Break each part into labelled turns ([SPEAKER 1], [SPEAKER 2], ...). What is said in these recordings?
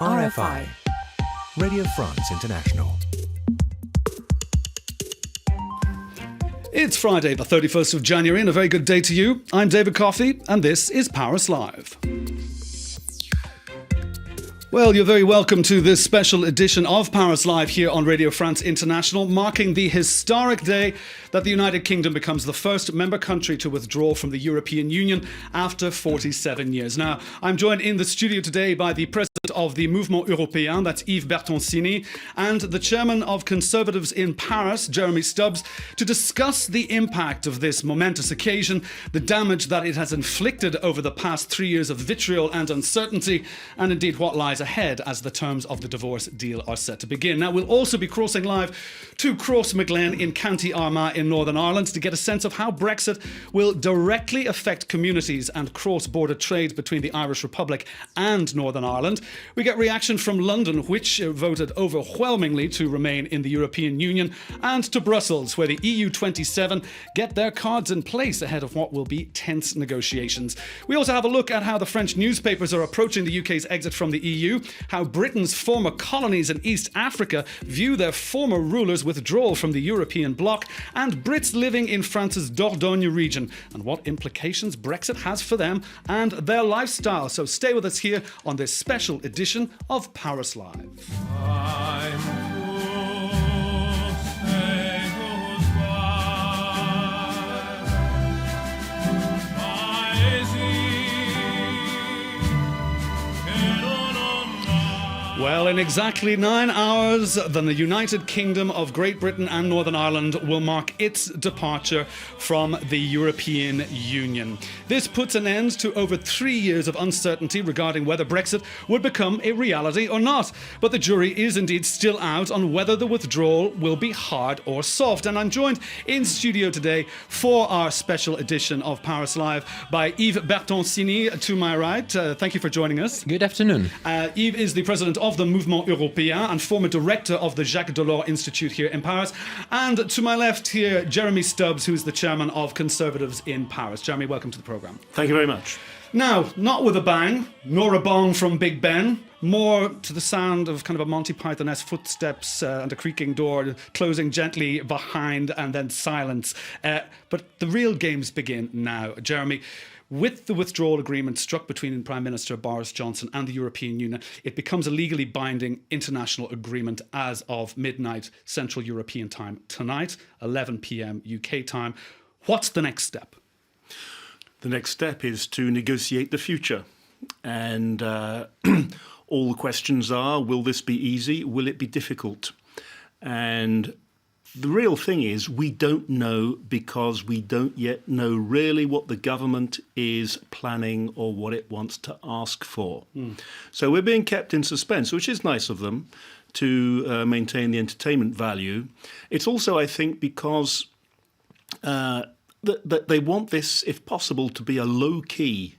[SPEAKER 1] RFI, Radio France International.
[SPEAKER 2] It's Friday, the 31st of January, and a very good day to you. I'm David Coffey, and this is Paris Live. Well, you're very welcome to this special edition of Paris Live here on Radio France International, marking the historic day that the United Kingdom becomes the first member country to withdraw from the European Union after 47 years. Now, I'm joined in the studio today by the president of the Mouvement Européen, that's Yves Bertoncini, and the chairman of Conservatives in Paris, Jeremy Stubbs, to discuss the impact of this momentous occasion, the damage that it has inflicted over the past 3 years of vitriol and uncertainty, and indeed what lies ahead as the terms of the divorce deal are set to begin. Now, we'll also be crossing live to Crossmaglen in County Armagh in Northern Ireland to get a sense of how Brexit will directly affect communities and cross-border trade between the Irish Republic and Northern Ireland. We get reaction from London, which voted overwhelmingly to remain in the European Union, and to Brussels, where the EU 27 get their cards in place ahead of what will be tense negotiations. We also have a look at how the French newspapers are approaching the UK's exit from the EU, how Britain's former colonies in East Africa view their former rulers' withdrawal from the European bloc, and Brits living in France's Dordogne region, and what implications Brexit has for them and their lifestyle. So stay with us here on this special edition of Paris Live. Well, in exactly 9 hours, then the United Kingdom of Great Britain and Northern Ireland will mark its departure from the European Union. This puts an end to over 3 years of uncertainty regarding whether Brexit would become a reality or not. But the jury is indeed still out on whether the withdrawal will be hard or soft. And I'm joined in studio today for our special edition of Paris Live by Yves Bertoncini to my right. Thank you for joining us.
[SPEAKER 3] Good afternoon.
[SPEAKER 2] Yves is the president of the Mouvement Européen and former director of the Jacques Delors Institute here in Paris. And to my left here, Jeremy Stubbs, who's the chairman of Conservatives in Paris. Jeremy, welcome to the programme.
[SPEAKER 4] Thank you very much.
[SPEAKER 2] Now, not with a bang, nor a bong from Big Ben, more to the sound of kind of a Monty Python-esque footsteps and a creaking door closing gently behind and then silence. But the real games begin now. Jeremy, with the withdrawal agreement struck between Prime Minister Boris Johnson and the European Union, it becomes a legally binding international agreement as of midnight Central European time tonight, 11 p.m. UK time. What's the next step?
[SPEAKER 4] The next step is to negotiate the future. And all the questions are, will this be easy? Will it be difficult? And the real thing is we don't know because we don't yet know really what the government is planning or what it wants to ask for. So we're being kept in suspense, which is nice of them to maintain the entertainment value. It's also, I think, because that they want this, if possible, to be a low-key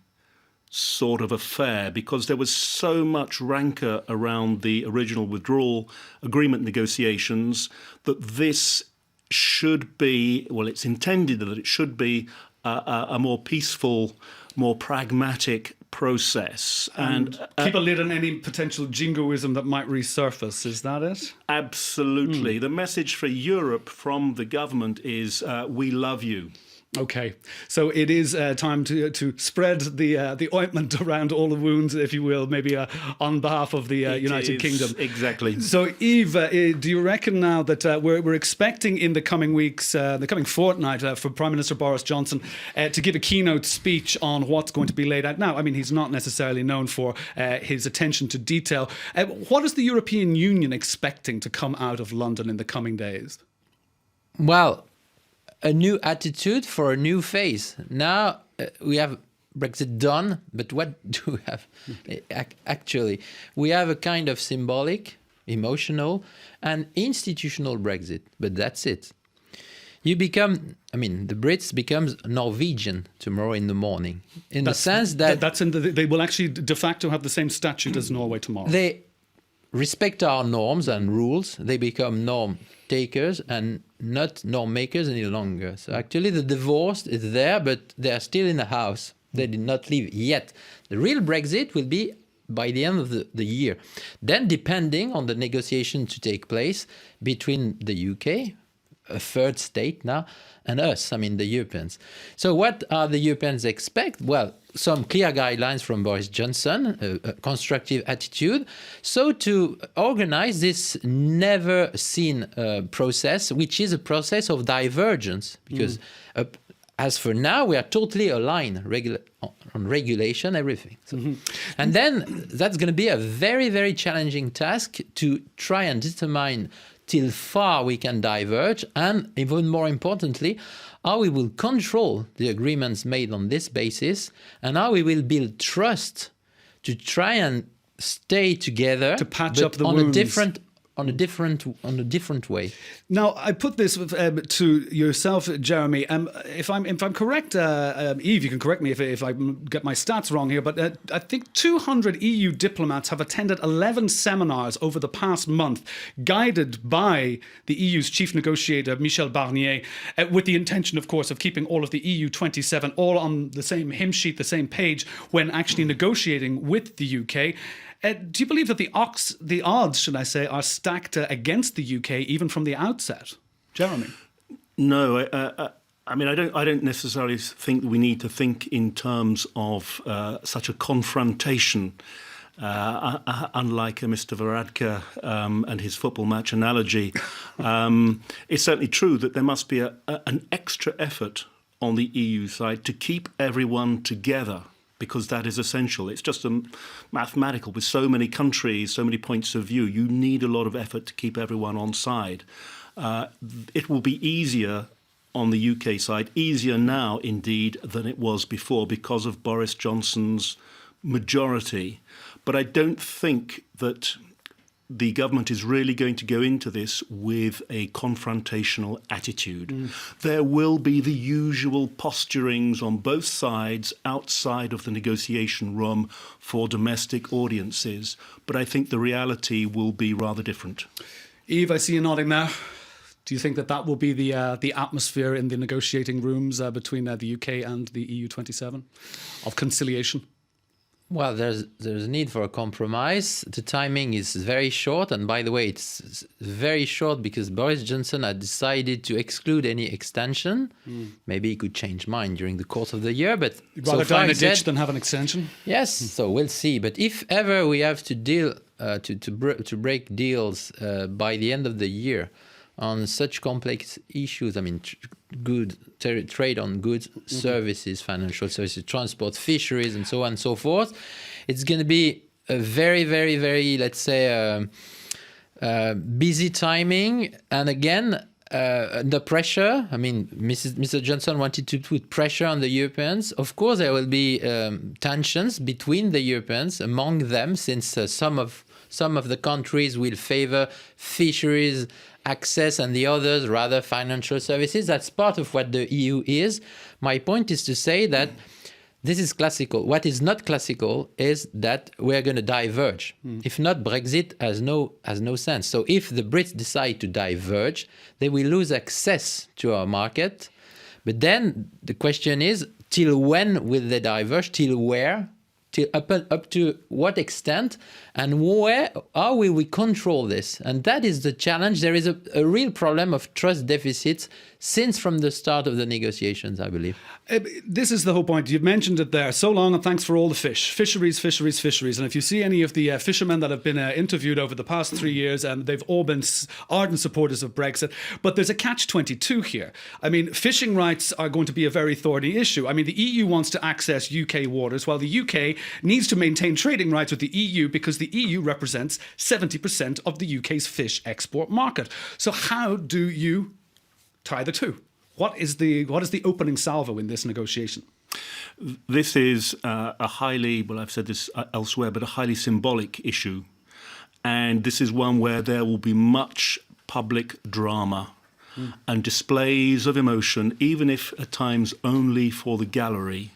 [SPEAKER 4] sort of affair, because there was so much rancour around the original withdrawal agreement negotiations that this should be, well, it's intended that it should be a more peaceful, more pragmatic process.
[SPEAKER 2] And keep a lid on any potential jingoism that might resurface, is that it?
[SPEAKER 4] Absolutely. The message for Europe from the government is, we love you.
[SPEAKER 2] Okay, so it is time to spread the ointment around all the wounds, if you will, maybe on behalf of the United Kingdom.
[SPEAKER 4] Exactly.
[SPEAKER 2] So, Yves, do you reckon now that we're expecting in the coming weeks, the coming fortnight, for Prime Minister Boris Johnson to give a keynote speech on what's going to be laid out now? I mean, he's not necessarily known for his attention to detail. What is the European Union expecting to come out of London in the coming days?
[SPEAKER 3] Well, a new attitude for a new phase. Now we have Brexit done, but what do we have actually? We have a kind of symbolic, emotional, and institutional Brexit, but that's it. The Brits becomes Norwegian tomorrow in the morning, the sense that
[SPEAKER 2] they will actually de facto have the same statute as Norway tomorrow.
[SPEAKER 3] They respect our norms and rules. They become norm takers and not norm makers any longer. So actually the divorce is there, but they are still in the house. They did not leave yet. The real Brexit will be by the end of the year. Then, depending on the negotiation to take place between the UK, a third state now, and us, I mean the Europeans. So what are the Europeans expect? Well, some clear guidelines from Boris Johnson, a constructive attitude, so to organize this never-seen process, which is a process of divergence, because as for now, we are totally aligned on regulation, everything. So, and then that's going to be a very, very challenging task to try and determine till far we can diverge, and even more importantly, how we will control the agreements made on this basis, and how we will build trust to try and stay together,
[SPEAKER 2] to patch up the
[SPEAKER 3] on
[SPEAKER 2] wounds.
[SPEAKER 3] On a different way.
[SPEAKER 2] Now, I put this to yourself, Jeremy. If I'm correct, Yves, you can correct me if I get my stats wrong here, but I think 200 EU diplomats have attended 11 seminars over the past month, guided by the EU's chief negotiator, Michel Barnier, with the intention, of course, of keeping all of the EU 27 all on the same hymn sheet, the same page, when actually negotiating with the UK. Do you believe that the odds, should I say, are stacked against the UK even from the outset? Jeremy?
[SPEAKER 4] No, I mean, I don't necessarily think we need to think in terms of such a confrontation. Unlike Mr. Varadkar and his football match analogy, it's certainly true that there must be an extra effort on the EU side to keep everyone together, because that is essential. It's just mathematical. With so many countries, so many points of view, you need a lot of effort to keep everyone on side. It will be easier on the UK side, easier now indeed than it was before, because of Boris Johnson's majority. But I don't think that the government is really going to go into this with a confrontational attitude. There will be the usual posturings on both sides outside of the negotiation room for domestic audiences, but I think the reality will be rather different.
[SPEAKER 2] Yves, I see you nodding now. Do you think that will be the atmosphere in the negotiating rooms between the UK and the EU 27 of conciliation?
[SPEAKER 3] Well, there's a need for a compromise. The timing is very short, and by the way, it's very short because Boris Johnson had decided to exclude any extension. Maybe he could change mind during the course of the year, but
[SPEAKER 2] You'd rather die in a ditch than have an extension?
[SPEAKER 3] Yes, so we'll see. But if ever we have to deal to break deals by the end of the year on such complex issues, I mean, trade on goods, services, financial services, transport, fisheries, and so on and so forth, it's going to be a very, very, very, let's say, busy timing. And again, under pressure. I mean, Mr. Johnson wanted to put pressure on the Europeans. Of course, there will be tensions between the Europeans, among them, since some of the countries will favor fisheries access and the others rather financial services. That's part of what the EU is. My point is to say that this is classical. What is not classical is that we're going to diverge. If not, Brexit has no sense. So if the Brits decide to diverge, they will lose access to our market. But then the question is, till when will they diverge? Till where? Till up to what extent? And how will we control this? And that is the challenge. There is a real problem of trust deficits since from the start of the negotiations, I believe.
[SPEAKER 2] This is the whole point. You've mentioned it there. So long and thanks for all the fish. Fisheries, fisheries, fisheries. And if you see any of the fishermen that have been interviewed over the past 3 years, and they've all been ardent supporters of Brexit. But there's a catch-22 here. I mean, fishing rights are going to be a very thorny issue. I mean, the EU wants to access UK waters, while the UK needs to maintain trading rights with the EU because the EU represents 70% of the UK's fish export market. So how do you tie the two? What is the opening salvo in this negotiation?
[SPEAKER 4] This is a highly, well, I've said this elsewhere, but a highly symbolic issue. And this is one where there will be much public drama and displays of emotion, even if at times only for the gallery.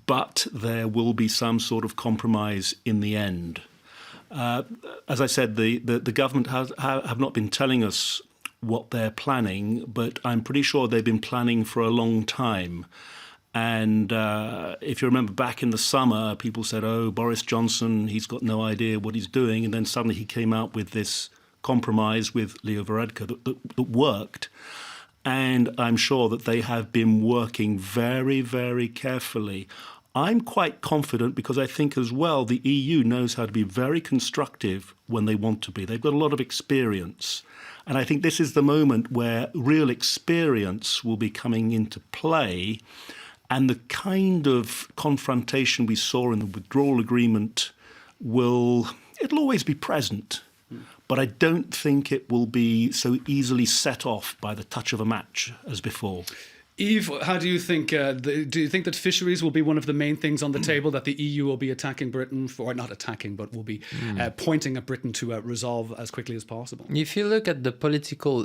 [SPEAKER 4] But there will be some sort of compromise in the end. As I said, the government have not been telling us what they're planning, but I'm pretty sure they've been planning for a long time. And if you remember back in the summer, people said, oh, Boris Johnson, he's got no idea what he's doing. And then suddenly he came out with this compromise with Leo Varadkar that worked. And I'm sure that they have been working very, very carefully. I'm quite confident because I think as well the EU knows how to be very constructive when they want to be. They've got a lot of experience. And I think this is the moment where real experience will be coming into play. And the kind of confrontation we saw in the withdrawal agreement it'll always be present. But I don't think it will be so easily set off by the touch of a match as before.
[SPEAKER 2] Yves, how do you think? Do you think that fisheries will be one of the main things on the table that the EU will be attacking Britain for, or not attacking, but will be pointing at Britain to resolve as quickly as possible?
[SPEAKER 3] If you look at the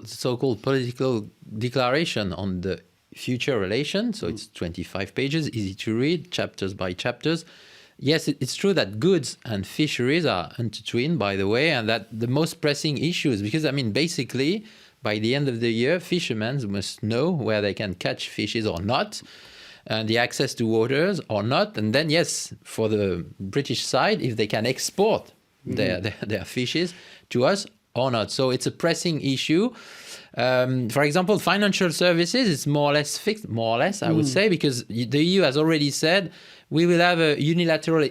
[SPEAKER 3] so-called political declaration on the future relation, so it's 25 pages, easy to read, chapters by chapters. Yes, it's true that goods and fisheries are intertwined, by the way, and that the most pressing issues, because, I mean, basically, by the end of the year, fishermen must know where they can catch fishes or not, and the access to waters or not. And then, yes, for the British side, if they can export their fishes to us or not. So it's a pressing issue. For example, financial services is more or less fixed, more or less, I would say, because the EU has already said we will have a unilateral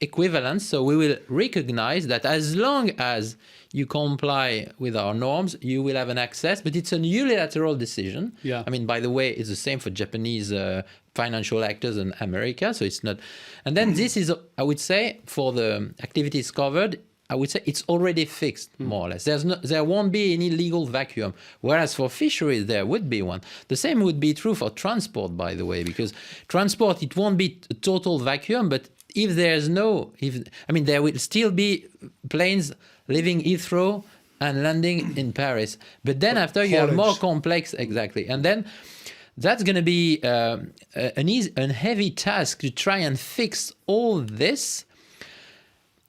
[SPEAKER 3] equivalence. So we will recognize that as long as you comply with our norms, you will have an access, but it's a unilateral decision.
[SPEAKER 2] Yeah.
[SPEAKER 3] I mean, by the way, it's the same for Japanese financial actors in America. So it's not. And then this is, I would say, for the activities covered, I would say it's already fixed, more or less. There won't be any legal vacuum. Whereas for fisheries, there would be one. The same would be true for transport, by the way, because transport, it won't be a total vacuum, but if there's there will still be planes leaving Heathrow and landing in Paris. But then after you have more complex, exactly. And then that's going to be an heavy task to try and fix all this.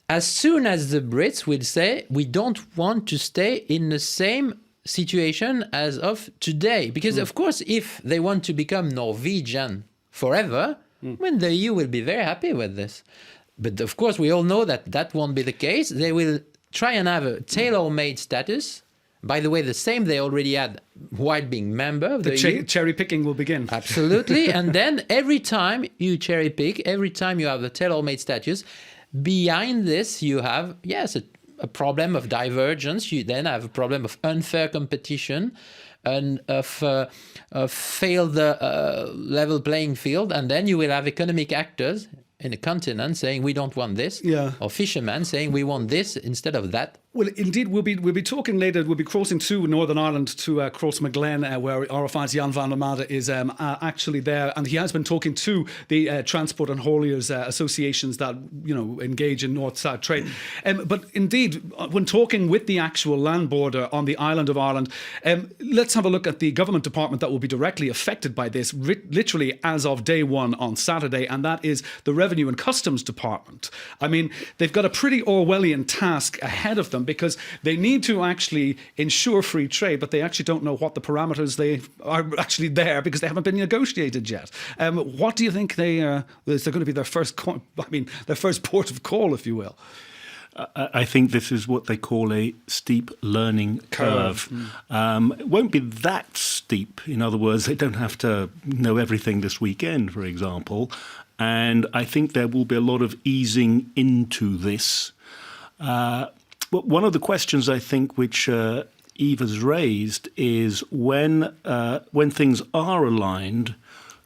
[SPEAKER 3] As soon as the Brits will say, we don't want to stay in the same situation as of today. Because, of course, if they want to become Norwegian forever, then the EU will be very happy with this. But, of course, we all know that that won't be the case. They will try and have a tailor-made status. By the way, the same they already had while being member of the EU.
[SPEAKER 2] Cherry picking will begin.
[SPEAKER 3] Absolutely. And then every time you cherry pick, every time you have a tailor-made status, behind this, you have, yes, a problem of divergence. You then have a problem of unfair competition and of failed level playing field. And then you will have economic actors in a continent saying we don't want this, or fishermen saying we want this instead of that.
[SPEAKER 2] Well, indeed, we'll be talking later. We'll be crossing to Northern Ireland to Crossmaglen, where RFI's Jan van der Made is actually there, and he has been talking to the transport and hauliers associations that engage in north-south trade. But indeed, when talking with the actual land border on the island of Ireland, let's have a look at the government department that will be directly affected by this, literally as of day one on Saturday, and that is the Revenue and Customs Department. I mean, they've got a pretty Orwellian task ahead of them, because they need to actually ensure free trade, but they actually don't know what the parameters they are actually there, because they haven't been negotiated yet. What do you think is going to be their first port of call, if you will?
[SPEAKER 4] I think this is what they call a steep learning curve. It won't be that steep. In other words, they don't have to know everything this weekend, for example. And I think there will be a lot of easing into this. But one of the questions I think which Yves has raised is when things are aligned,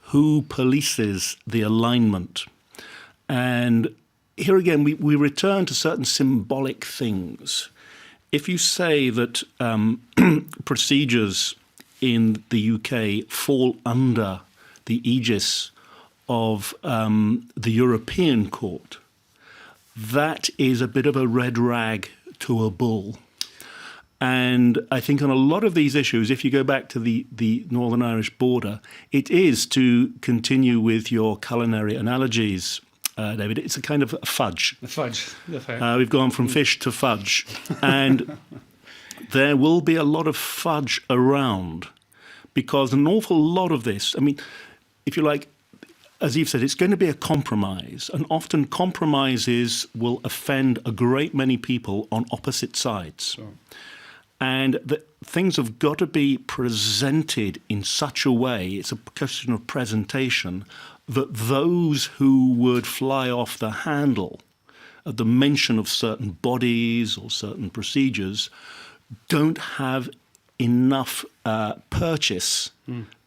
[SPEAKER 4] who polices the alignment? And here again, we return to certain symbolic things. If you say that procedures in the UK fall under the aegis of the European Court, that is a bit of a red rag to a bull. And I think on a lot of these issues, if you go back to the Northern Irish border, it is, to continue with your culinary analogies, David, it's a kind of a fudge.
[SPEAKER 2] A fudge.
[SPEAKER 4] We've gone from fish to fudge. And there will be a lot of fudge around, because an awful lot of this, I mean, if you like, as Yves said, it's going to be a compromise, and often compromises will offend a great many people on opposite sides. Sure. And things have got to be presented in such a way, it's a question of presentation, that those who would fly off the handle at the mention of certain bodies or certain procedures don't have enough purchase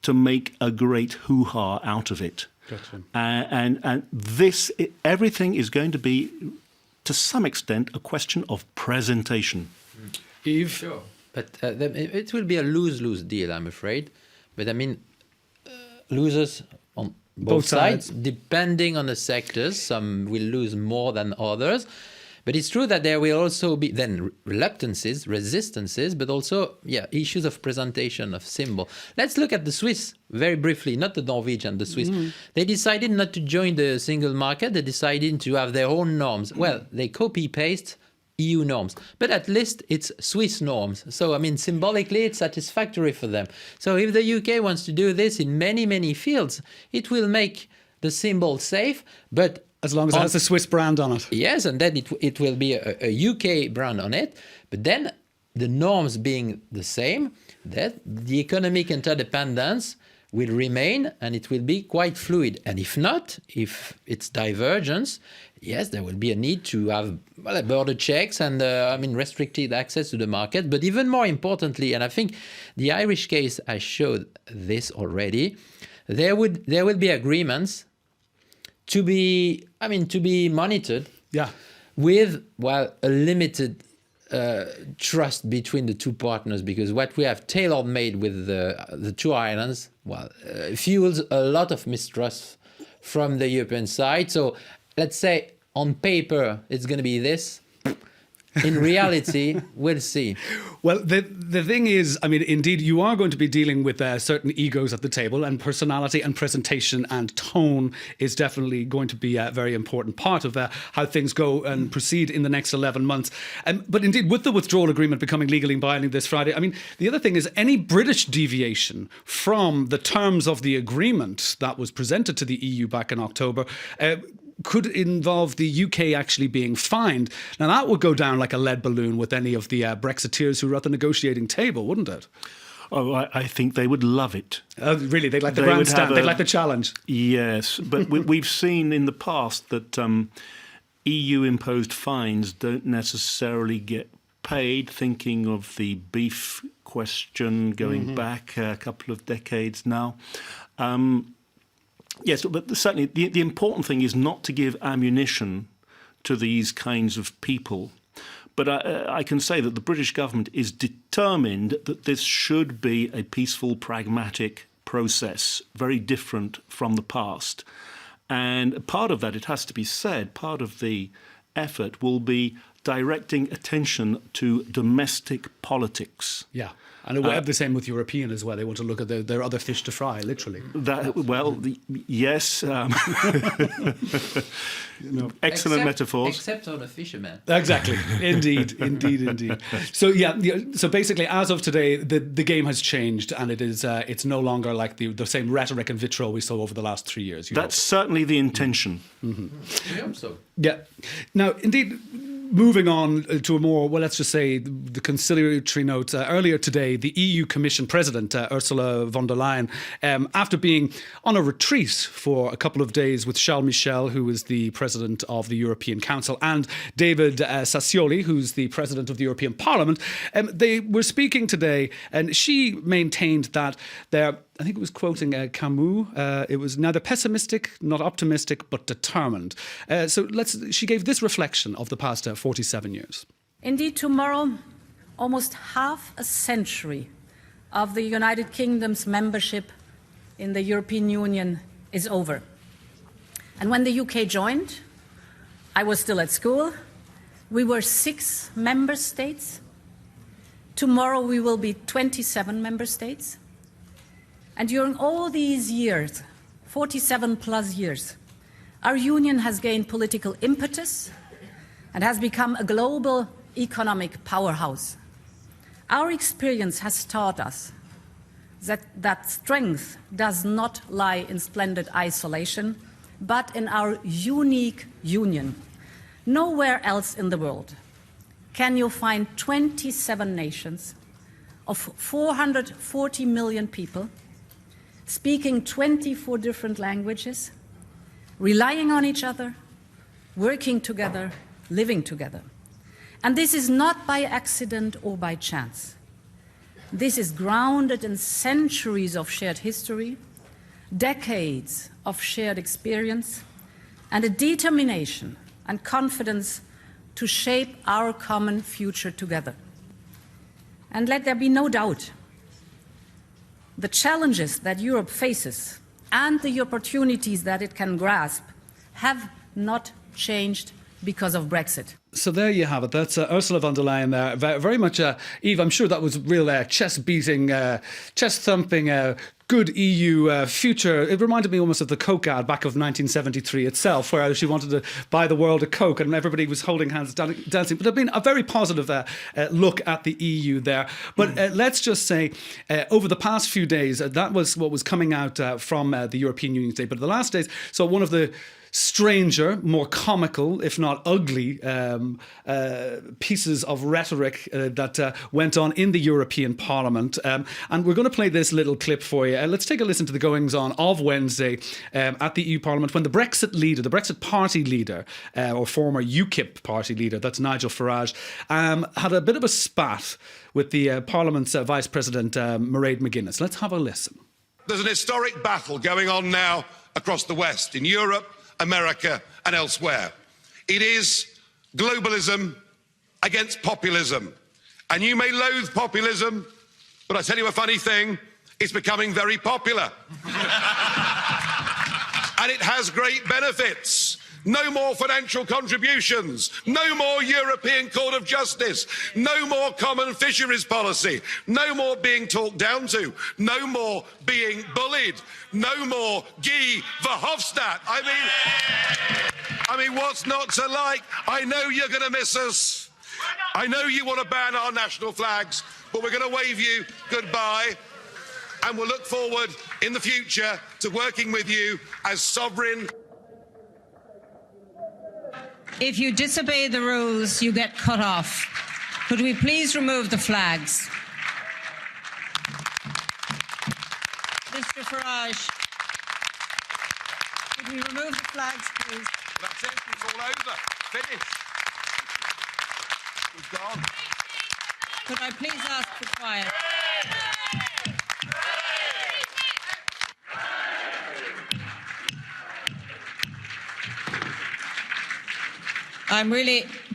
[SPEAKER 4] to make a great hoo-ha out of it. Gotcha. And this, everything is going to be, to some extent, a question of presentation.
[SPEAKER 2] Yves?
[SPEAKER 3] Sure. But it will be a lose-lose deal, I'm afraid. But I mean, losers on both sides, depending on the sectors. Some will lose more than others. But it's true that there will also be then reluctances, resistances, but also issues of presentation, of symbol. Let's look at the Swiss very briefly, not the Norwegian, the Swiss. They decided not to join the single market. They decided to have their own norms. Well, they copy-paste EU norms, but at least it's Swiss norms. So, I mean, symbolically, it's satisfactory for them. So if the UK wants to do this in many, many fields, it will make the symbol safe, but
[SPEAKER 2] as long as it has a Swiss brand on it.
[SPEAKER 3] Yes, and then it will be a UK brand on it. But then the norms being the same, that the economic interdependence will remain and it will be quite fluid. And if not, if it's divergence, yes, there will be a need to have border checks and restricted access to the market. But even more importantly, and I think the Irish case has showed this already, there will be agreements to be monitored with, a limited trust between the two partners, because what we have tailor-made with the two islands, fuels a lot of mistrust from the European side. So let's say on paper it's going to be this. In reality, we'll see.
[SPEAKER 2] Well, the thing is, I mean, indeed, you are going to be dealing with certain egos at the table, and personality and presentation and tone is definitely going to be a very important part of how things go and proceed in the next 11 months. But indeed, with the withdrawal agreement becoming legally binding this Friday, I mean, the other thing is any British deviation from the terms of the agreement that was presented to the EU back in October could involve the UK actually being fined. Now, that would go down like a lead balloon with any of the Brexiteers who are at the negotiating table, wouldn't it?
[SPEAKER 4] Oh, I think they would love it.
[SPEAKER 2] Really? They'd like the grandstand? They'd like the challenge?
[SPEAKER 4] Yes, but we've seen in the past that EU-imposed fines don't necessarily get paid, thinking of the beef question going back a couple of decades now. Yes, but certainly the important thing is not to give ammunition to these kinds of people. But I can say that the British government is determined that this should be a peaceful, pragmatic process, very different from the past. And part of that, it has to be said, part of the effort will be directing attention to domestic politics.
[SPEAKER 2] Yeah. And it will have the same with European as well. They want to look at their other fish to fry, literally.
[SPEAKER 4] Yes. Excellent metaphors.
[SPEAKER 3] Except on a fisherman.
[SPEAKER 2] Exactly. Indeed. So so basically, as of today, the game has changed, and it's no longer like the same rhetoric and vitriol we saw over the last 3 years.
[SPEAKER 4] That's certainly the intention.
[SPEAKER 3] I hope so.
[SPEAKER 2] Yeah. Now, indeed, moving on to a more, let's just say, the conciliatory note. Earlier today, the EU Commission President, Ursula von der Leyen, after being on a retreat for a couple of days with Charles Michel, who is the President of the European Council, and David Sassoli, who's the President of the European Parliament, they were speaking today, and she maintained that I think it was quoting Camus, it was neither pessimistic, not optimistic, but determined. She gave this reflection of the past 47 years.
[SPEAKER 5] Indeed, tomorrow, almost half a century of the United Kingdom's membership in the European Union is over. And when the UK joined, I was still at school. We were 6 member states. Tomorrow we will be 27 member states. And during all these years, 47 plus years, our union has gained political impetus and has become a global economic powerhouse. Our experience has taught us that strength does not lie in splendid isolation, but in our unique union. Nowhere else in the world can you find 27 nations of 440 million people speaking 24 different languages, relying on each other, working together, living together. And this is not by accident or by chance. This is grounded in centuries of shared history, decades of shared experience, and a determination and confidence to shape our common future together. And let there be no doubt, the challenges that Europe faces and the opportunities that it can grasp have not changed because of Brexit.
[SPEAKER 2] So there you have it. That's Ursula von der Leyen there. Very much, Yves, I'm sure that was real chest-beating, chest-thumping, good EU future. It reminded me almost of the Coke ad back of 1973 itself, where she wanted to buy the world a Coke and everybody was holding hands, dancing. But there's been a very positive look at the EU there. But let's just say, over the past few days, that was what was coming out from the European Union today. But the last days, so one of the stranger, more comical, if not ugly, pieces of rhetoric that went on in the European Parliament. And we're going to play this little clip for you. Let's take a listen to the goings-on of Wednesday at the EU Parliament when the Brexit leader, the Brexit party leader, or former UKIP party leader, that's Nigel Farage, had a bit of a spat with the Parliament's Vice President, Mairead McGuinness. Let's have a listen.
[SPEAKER 6] There's an historic battle going on now across the West, in Europe, America and elsewhere. It is globalism against populism. And you may loathe populism, but I tell you a funny thing, it's becoming very popular. And it has great benefits. No more financial contributions, no more European Court of Justice, no more common fisheries policy, no more being talked down to, no more being bullied, no more Guy Verhofstadt. I mean, what's not to like? I know you're going to miss us. I know you want to ban our national flags, but we're going to wave you goodbye. And we'll look forward in the future to working with you as sovereign.
[SPEAKER 7] If you disobey the rules, you get cut off. Could we please remove the flags? Mr. Farage, could we remove the flags, please?
[SPEAKER 6] That's it, it's all over. Finished. We've gone.
[SPEAKER 7] Could I please ask for quiet?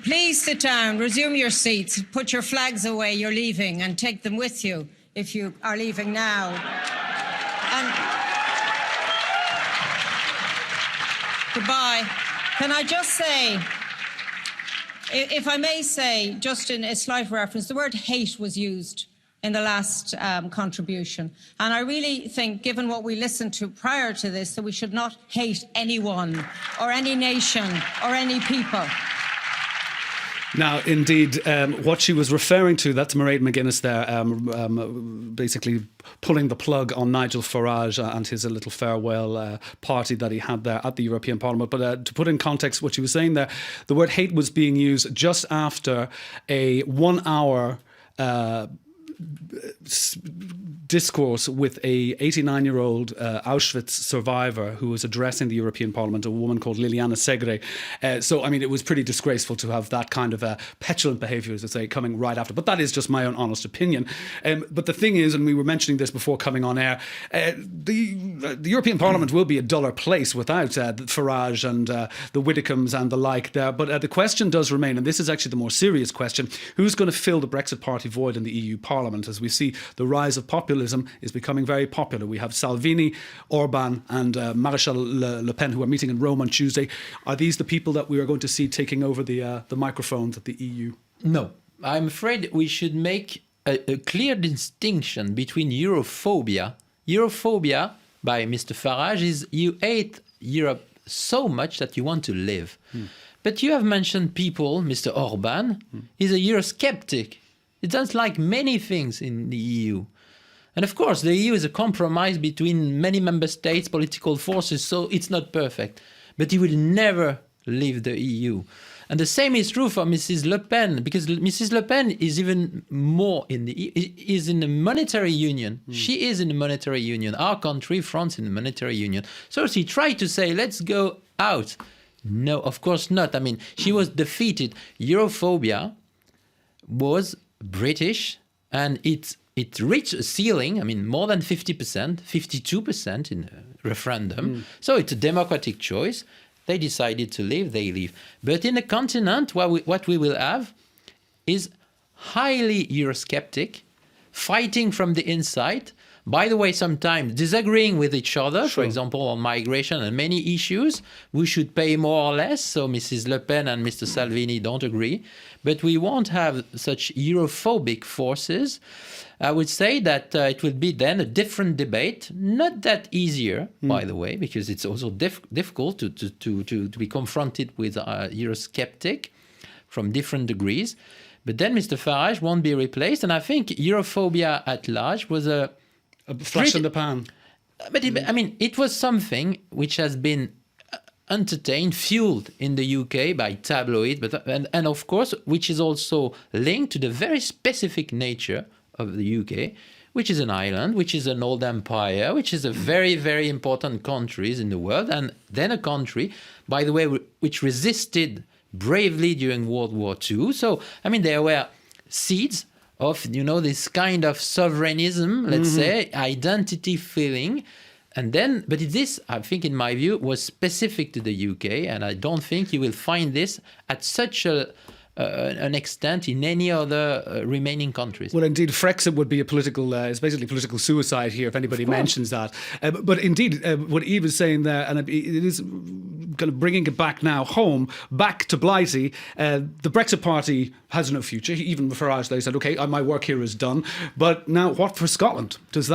[SPEAKER 7] Please sit down, resume your seats, put your flags away, you're leaving, and take them with you if you are leaving now. And goodbye. Can I just say, if I may say, just in a slight reference, the word hate was used in the last contribution. And I really think, given what we listened to prior to this, that we should not hate anyone or any nation or any people.
[SPEAKER 2] Now, indeed, what she was referring to, that's Mairead McGuinness there, basically pulling the plug on Nigel Farage and his little farewell party that he had there at the European Parliament. But to put in context what she was saying there, the word hate was being used just after a 1 hour discourse with a 89-year-old Auschwitz survivor who was addressing the European Parliament, a woman called Liliana Segre. So, I mean, it was pretty disgraceful to have that kind of petulant behaviour, as I say, coming right after. But that is just my own honest opinion. But the thing is, and we were mentioning this before coming on air, the European Parliament will be a duller place without Farage and the Widdicombe's and the like there. But the question does remain, and this is actually the more serious question, who's going to fill the Brexit party void in the EU Parliament? As we see, the rise of populism is becoming very popular. We have Salvini, Orban and Maréchal Le Pen, who are meeting in Rome on Tuesday. Are these the people that we are going to see taking over the microphones at the EU?
[SPEAKER 3] No. I'm afraid we should make a clear distinction between Europhobia. Europhobia, by Mr. Farage, is you hate Europe so much that you want to live. But you have mentioned people, Mr. Orban is a Eurosceptic. He doesn't like many things in the EU. And of course, the EU is a compromise between many member states, political forces, so it's not perfect. But he will never leave the EU. And the same is true for Mrs. Le Pen, because Mrs. Le Pen is even more is in the monetary union. She is in the monetary union. Our country, France, in the monetary union. So she tried to say, let's go out. No, of course not. I mean, she was defeated. Europhobia was British, and it reached a ceiling. I mean, more than 50%, 52% in a referendum. So it's a democratic choice. They decided to leave, they leave. But in the continent, what we will have is highly Eurosceptic, fighting from the inside. By the way, sometimes disagreeing with each other, for example, on migration and many issues. We should pay more or less, so Mrs. Le Pen and Mr. Salvini don't agree. But we won't have such Europhobic forces. I would say that it will be then a different debate, not that easier, by the way, because it's also difficult to be confronted with Eurosceptic from different degrees. But then Mr. Farage won't be replaced, and I think Europhobia at large was a
[SPEAKER 2] flash in the pan.
[SPEAKER 3] But it was something which has been entertained, fueled in the UK by tabloid, and of course, which is also linked to the very specific nature of the UK, which is an island, which is an old empire, which is a very, very important country in the world, and then a country, by the way, which resisted bravely during World War II. So, there were seeds of, this kind of sovereignism, let's say, identity feeling. And then, but this, I think, in my view, was specific to the UK, and I don't think you will find this at such an extent in any other remaining countries.
[SPEAKER 2] Well, indeed, Frexit would be it's basically political suicide here if anybody mentions that. But indeed, what Yves is saying there, and it is kind of bringing it back now home, back to Blighty, the Brexit Party has no future. Even Farage, they said, OK, my work here is done. But now what for Scotland? Does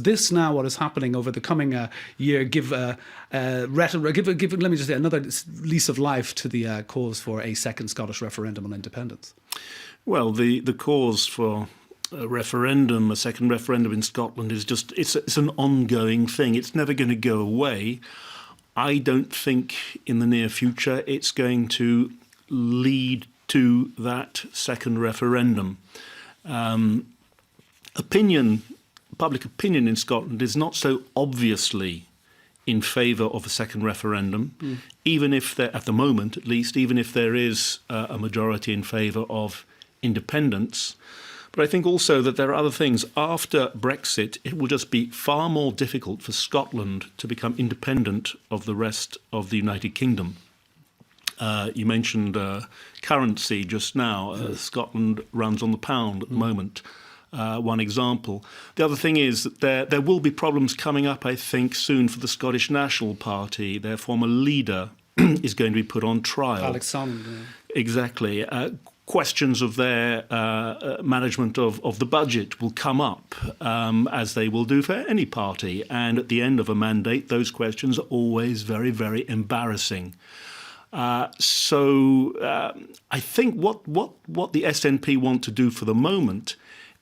[SPEAKER 2] this now, what is happening over the coming year, give let me just say, another lease of life to the cause for a second Scottish referendum on independence?
[SPEAKER 4] Well, the cause for a second referendum in Scotland is just, it's an ongoing thing. It's never going to go away. I don't think in the near future it's going to lead to that second referendum. Public opinion in Scotland is not so obviously in favour of a second referendum, even if there, at the moment at least, even if there is a majority in favour of independence. But I think also that there are other things. After Brexit, it will just be far more difficult for Scotland to become independent of the rest of the United Kingdom. You mentioned currency just now. Scotland runs on the pound at the moment. One example. The other thing is that there will be problems coming up, I think, soon for the Scottish National Party. Their former leader is going to be put on trial.
[SPEAKER 2] Alexander.
[SPEAKER 4] Exactly. Questions of their management of the budget will come up, as they will do for any party. And at the end of a mandate, those questions are always very, very embarrassing. So I think what the SNP want to do for the moment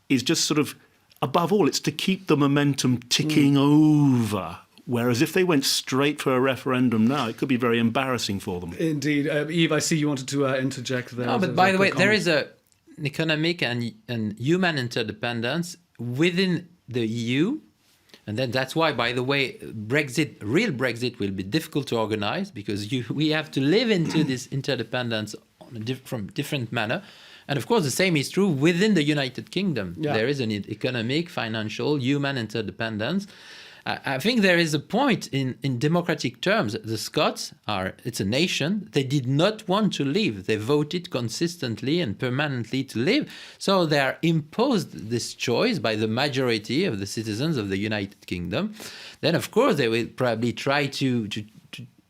[SPEAKER 4] is just sort of, above all, it's to keep the momentum ticking over. Whereas if they went straight for a referendum now, it could be very embarrassing for them.
[SPEAKER 2] Indeed. Yves, I see you wanted to interject there.
[SPEAKER 3] No, but by the way, there is an economic and human interdependence within the EU. And then that's why, by the way, real Brexit will be difficult to organize, because we have to live into this interdependence from different manner. And of course, the same is true within the United Kingdom. Yeah. There is an economic, financial, human interdependence. I think there is a point in democratic terms. The Scots it's a nation. They did not want to leave. They voted consistently and permanently to leave. So they are imposed this choice by the majority of the citizens of the United Kingdom. Then, of course, they will probably try to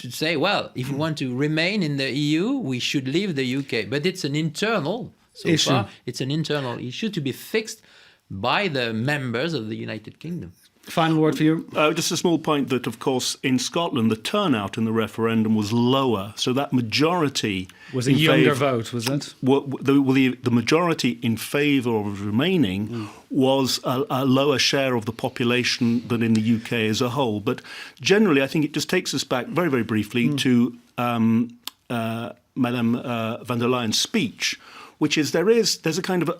[SPEAKER 3] say, well, if we want to remain in the EU, we should leave the UK. But it's an internal issue to be fixed by the members of the United Kingdom.
[SPEAKER 2] Final word for you.
[SPEAKER 4] Just a small point that, of course, in Scotland, the turnout in the referendum was lower. So that majority...
[SPEAKER 2] Was a younger vote, was it?
[SPEAKER 4] The majority in favour of remaining was a lower share of the population than in the UK as a whole. But generally, I think it just takes us back very, very briefly to Madame van der Leyen's speech, which is there's a kind of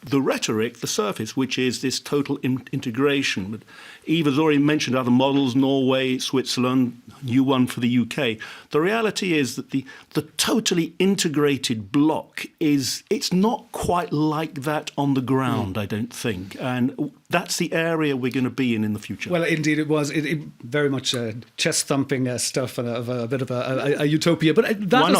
[SPEAKER 4] the rhetoric, the surface, which is this total integration. But Yves has already mentioned other models, Norway, Switzerland, new one for the UK. The reality is that the totally integrated bloc it's not quite like that on the ground, I don't think. And that's the area we're going to be in the future.
[SPEAKER 2] Well, indeed, it was. It very much chest-thumping stuff and of a bit of a utopia. But that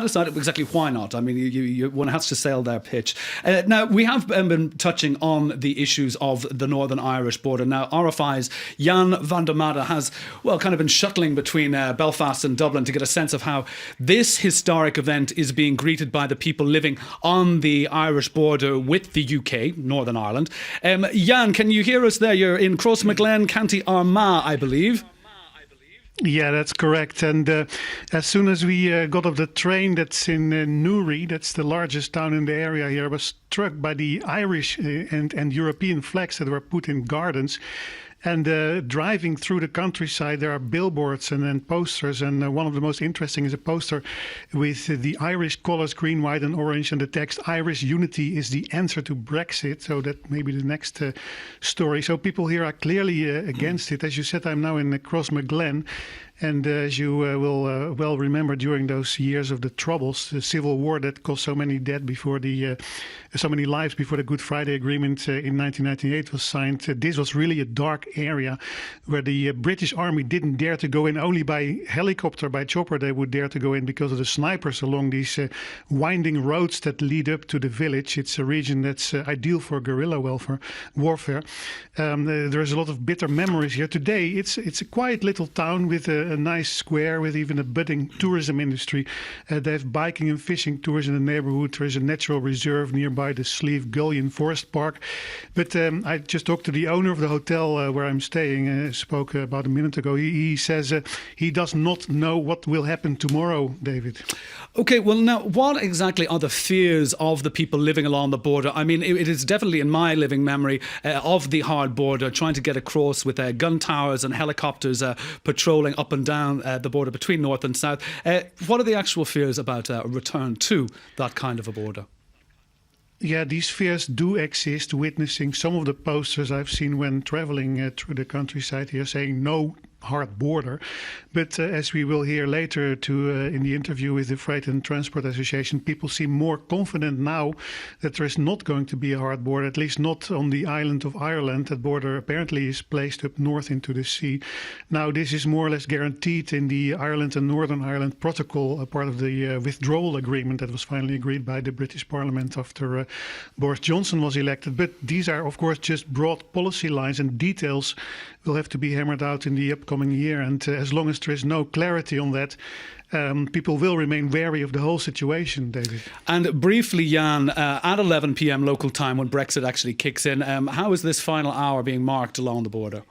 [SPEAKER 2] aside, exactly why not? I mean, one has to sell their pitch. Now, we have been touching on the issues of the Northern Irish border. Now, RFI's Jan van der Made has, kind of been shuttling between Belfast and Dublin to get a sense of how this historic event is being greeted by the people living on the Irish border with the UK, Northern Ireland. Jan, can you hear us there? You're in Crossmaglen, County Armagh, I believe.
[SPEAKER 8] Yeah, that's correct. And as soon as we got off the train that's in Newry, that's the largest town in the area here, I was struck by the Irish and European flags that were put in gardens. And driving through the countryside, there are billboards and then posters. And one of the most interesting is a poster with the Irish colours, green, white and orange, and the text, "Irish unity is the answer to Brexit." So that may be the next story. So people here are clearly against it. As you said, I'm now in Crossmaglen. And as you will well remember, during those years of the Troubles, the civil war that cost so many dead before so many lives before the Good Friday Agreement in 1998 was signed, this was really a dark area where the British Army didn't dare to go in. Only by helicopter, by chopper, they would dare to go in because of the snipers along these winding roads that lead up to the village. It's a region that's ideal for guerrilla warfare. There's a lot of bitter memories here. Today, it's a quiet little town with a nice square with even a budding tourism industry. They have biking and fishing tours in the neighborhood. There is a natural reserve nearby, the Slieve Gullion Forest Park. But I just talked to the owner of the hotel where I'm staying, spoke about a minute ago. He says he does not know what will happen tomorrow, David.
[SPEAKER 2] Okay, well now, what exactly are the fears of the people living along the border? I mean, it is definitely in my living memory of the hard border, trying to get across with gun towers and helicopters patrolling up and down the border between North and South. What are the actual fears about a return to that kind of a border?
[SPEAKER 8] Yeah, these fears do exist, witnessing some of the posters I've seen when traveling through the countryside here saying no hard border. But as we will hear later in the interview with the Freight and Transport Association, people seem more confident now that there is not going to be a hard border, at least not on the island of Ireland. That border apparently is placed up north into the sea. Now, this is more or less guaranteed in the Ireland and Northern Ireland Protocol, a part of the withdrawal agreement that was finally agreed by the British Parliament after Boris Johnson was elected. But these are, of course, just broad policy lines, and details will have to be hammered out in the upcoming year. And as long as there is no clarity on that, people will remain wary of the whole situation, David. And
[SPEAKER 2] briefly, Jan, at 11 p.m. local time when Brexit actually kicks in, how is this final hour being marked along the border?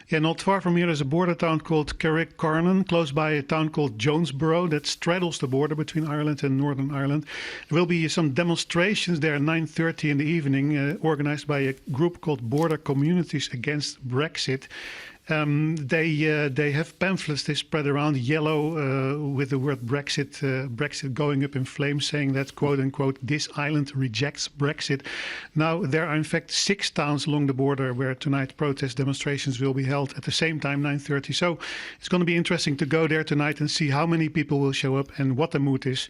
[SPEAKER 8] Yeah, not far from here there's a border town called Carrickcarnan, close by a town called Jonesboro that straddles the border between Ireland and Northern Ireland. There will be some demonstrations there at 9:30 in the evening, organised by a group called Border Communities Against Brexit. They have pamphlets they spread around, yellow with the word Brexit going up in flames, saying that, quote unquote, "this island rejects Brexit." Now, there are in fact 6 towns along the border where tonight protest demonstrations will be held at the same time, 9:30. So it's going to be interesting to go there tonight and see how many people will show up and what the mood is.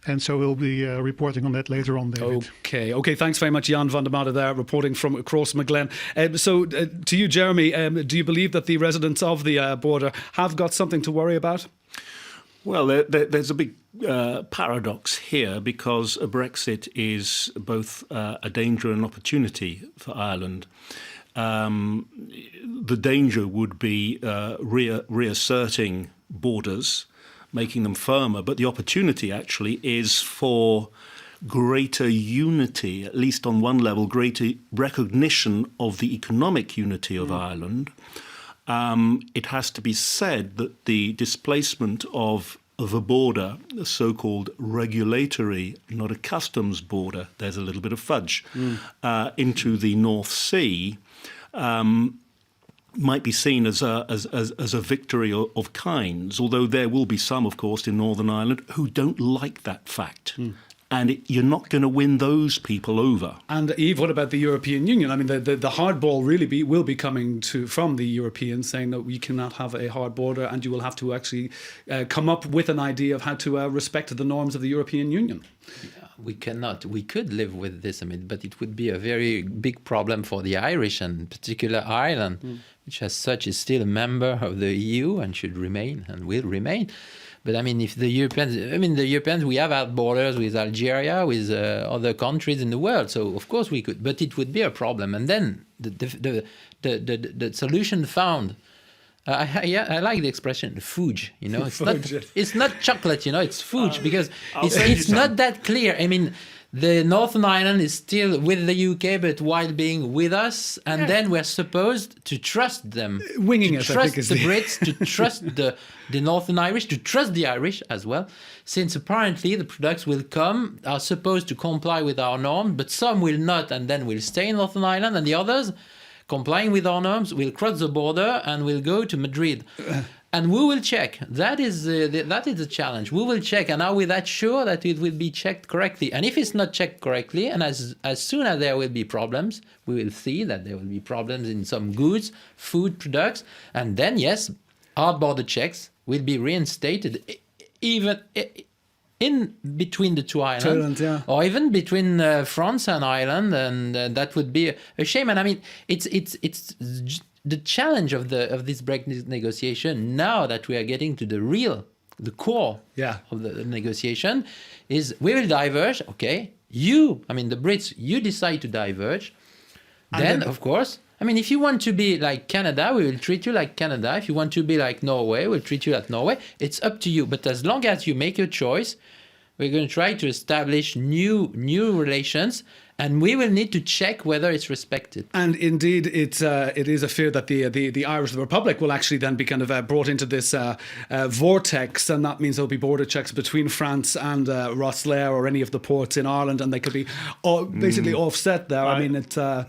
[SPEAKER 8] And so we'll be reporting on that later on, David.
[SPEAKER 2] Okay. Thanks very much, Jan van der Made there, reporting from Crossmaglen. So to you, Jeremy, do you believe that the residents of the border have got something to worry about?
[SPEAKER 4] Well, there's a big paradox here, because a Brexit is both a danger and an opportunity for Ireland. The danger would be reasserting borders, making them firmer, but the opportunity actually is for greater unity, at least on one level, greater recognition of the economic unity of Ireland. It has to be said that the displacement of a border, a so-called regulatory, not a customs border, there's a little bit of fudge, into the North Sea, might be seen as a victory of kinds, although there will be some, of course, in Northern Ireland who don't like that fact. And you're not going to win those people over.
[SPEAKER 2] And Yves, what about the European Union? I mean, the hardball really will be coming from the Europeans, saying that we cannot have a hard border, and you will have to actually come up with an idea of how to respect the norms of the European Union.
[SPEAKER 3] We cannot. We could live with this, but it would be a very big problem for the Irish, and in particular Ireland, which as such is still a member of the EU and should remain and will remain. But if the Europeans, we have had borders with Algeria, with other countries in the world. So of course we could, but it would be a problem. And then the solution found. I like the expression fudge. It's not chocolate. It's fudge because it's not that clear. The Northern Ireland is still with the UK, but while being with us, and then we're supposed to trust them, trust the Brits, to trust the Northern Irish, to trust the Irish as well, since apparently the products are supposed to comply with our norms, but some will not, and then will stay in Northern Ireland, and the others, complying with our norms, will cross the border and will go to Madrid. And we will check. That is the challenge. We will check, and are we that sure that it will be checked correctly? And if it's not checked correctly, and as soon as there will be problems, we will see that there will be problems in some goods, food products, and then yes, hard border checks will be reinstated, even in between the two islands, or even between France and Ireland, and that would be a shame. And it's the challenge of this Brexit negotiation, now that we are getting to the core of the negotiation, is we will diverge. Okay, the Brits, you decide to diverge. Then, of course, if you want to be like Canada, we will treat you like Canada. If you want to be like Norway, we'll treat you like Norway. It's up to you. But as long as you make your choice, we're going to try to establish new relations, and we will need to check whether it's respected.
[SPEAKER 2] And indeed, it is a fear that the Irish Republic will actually then be kind of brought into this vortex, and that means there'll be border checks between France and Rosslare or any of the ports in Ireland, and they could be basically offset there. It's a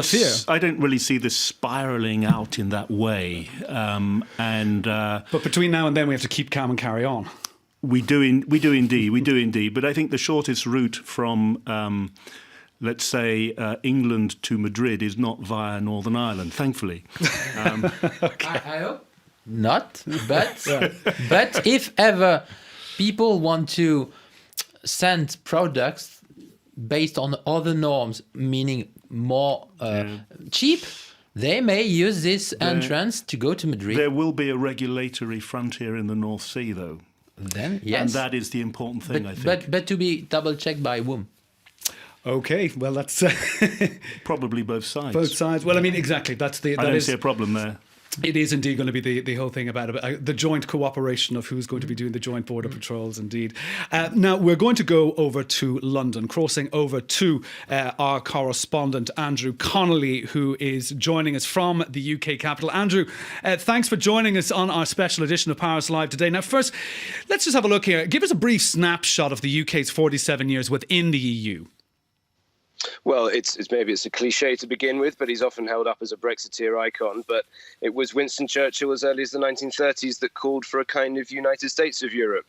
[SPEAKER 2] fear.
[SPEAKER 4] I don't really see this spiralling out in that way.
[SPEAKER 2] But between now and then, we have to keep calm and carry on.
[SPEAKER 4] We do indeed. But I think the shortest route from, let's say, England to Madrid is not via Northern Ireland, thankfully.
[SPEAKER 3] Okay. I hope not. But if ever people want to send products based on other norms, meaning more cheap, they may use this entrance to go to Madrid.
[SPEAKER 4] There will be a regulatory frontier in the North Sea, though.
[SPEAKER 3] Then, yes.
[SPEAKER 4] And that is the important thing, I think.
[SPEAKER 3] But to be double-checked by whom?
[SPEAKER 2] Okay, well, that's...
[SPEAKER 4] Probably both sides.
[SPEAKER 2] Both sides. Well, exactly. I
[SPEAKER 4] don't see a problem there.
[SPEAKER 2] It is indeed going to be the whole thing about the joint cooperation of who's going to be doing the joint border patrols, indeed. Now, we're going to go over to London, crossing over to our correspondent, Andrew Connolly, who is joining us from the UK capital. Andrew, thanks for joining us on our special edition of Paris Live today. Now, first, let's just have a look here. Give us a brief snapshot of the UK's 47 years within the EU.
[SPEAKER 9] Well, it's maybe it's a cliche to begin with, but he's often held up as a Brexiteer icon. But it was Winston Churchill as early as the 1930s that called for a kind of United States of Europe,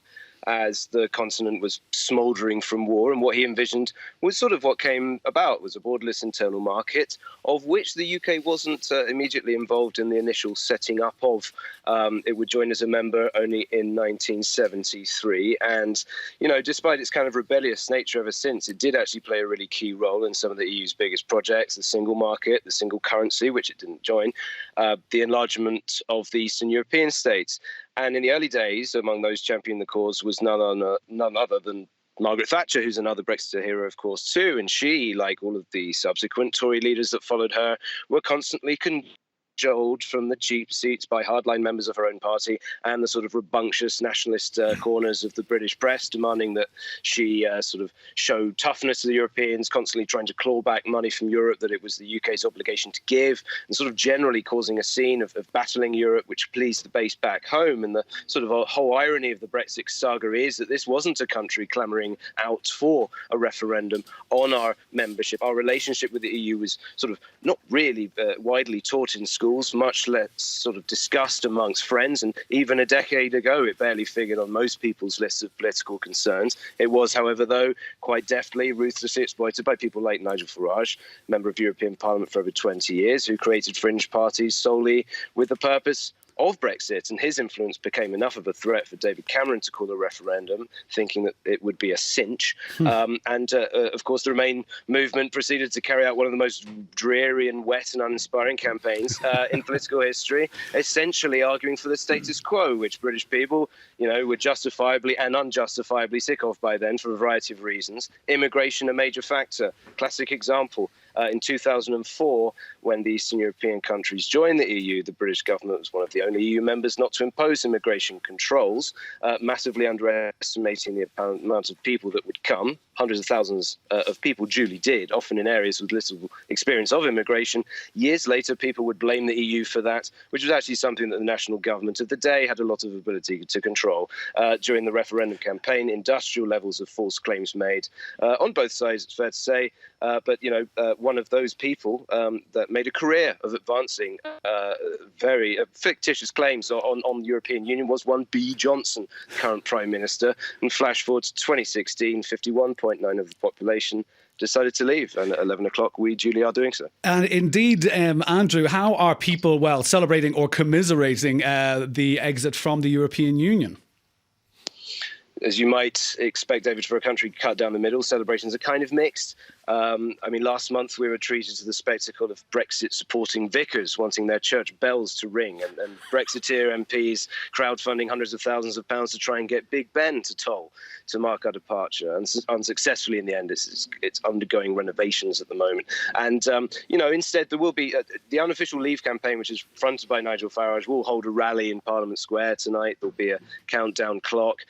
[SPEAKER 9] as the continent was smouldering from war. And what he envisioned was sort of what came about, was a borderless internal market, of which the UK wasn't immediately involved in the initial setting up of. It would join as a member only in 1973. And, despite its kind of rebellious nature ever since, it did actually play a really key role in some of the EU's biggest projects, the single market, the single currency, which it didn't join, the enlargement of the Eastern European states. And in the early days, among those championing the cause was none other than Margaret Thatcher, who's another Brexit hero, of course, too. And she, like all of the subsequent Tory leaders that followed her, were constantly cajoled from the cheap seats by hardline members of her own party and the sort of rambunctious nationalist corners of the British press, demanding that she sort of show toughness to the Europeans, constantly trying to claw back money from Europe that it was the UK's obligation to give, and sort of generally causing a scene of battling Europe, which pleased the base back home. And the sort of a whole irony of the Brexit saga is that this wasn't a country clamouring out for a referendum on our membership. Our relationship with the EU was sort of not really widely taught in schools, much less sort of discussed amongst friends. And even a decade ago, it barely figured on most people's lists of political concerns. It was, however, though, quite deftly, ruthlessly exploited by people like Nigel Farage, member of European Parliament for over 20 years, who created fringe parties solely with the purpose of Brexit, and his influence became enough of a threat for David Cameron to call a referendum, thinking that it would be a cinch. Of course, the Remain movement proceeded to carry out one of the most dreary and wet and uninspiring campaigns in political history, essentially arguing for the status quo, which British people, were justifiably and unjustifiably sick of by then for a variety of reasons. Immigration, a major factor. Classic example. In 2004, when the Eastern European countries joined the EU, the British government was one of the only EU members not to impose immigration controls, massively underestimating the amount of people that would come. Hundreds of thousands of people duly did, often in areas with little experience of immigration. Years later, people would blame the EU for that, which was actually something that the national government of the day had a lot of ability to control. During the referendum campaign, industrial levels of false claims made on both sides, it's fair to say. But one of those people that made a career of advancing very fictitious claims on the European Union was one B. Johnson, current Prime Minister. And flash forward to 2016, 51.9% of the population decided to leave. And at 11 o'clock, we duly are doing so.
[SPEAKER 2] And indeed, Andrew, how are people, celebrating or commiserating the exit from the European Union?
[SPEAKER 9] As you might expect, David, for a country cut down the middle, celebrations are kind of mixed. Last month we were treated to the spectacle of Brexit-supporting vicars wanting their church bells to ring, and Brexiteer MPs crowdfunding hundreds of thousands of pounds to try and get Big Ben to toll to mark our departure. And unsuccessfully in the end, it's undergoing renovations at the moment. And, instead there will be the unofficial Leave campaign, which is fronted by Nigel Farage, will hold a rally in Parliament Square tonight. There'll be a countdown clock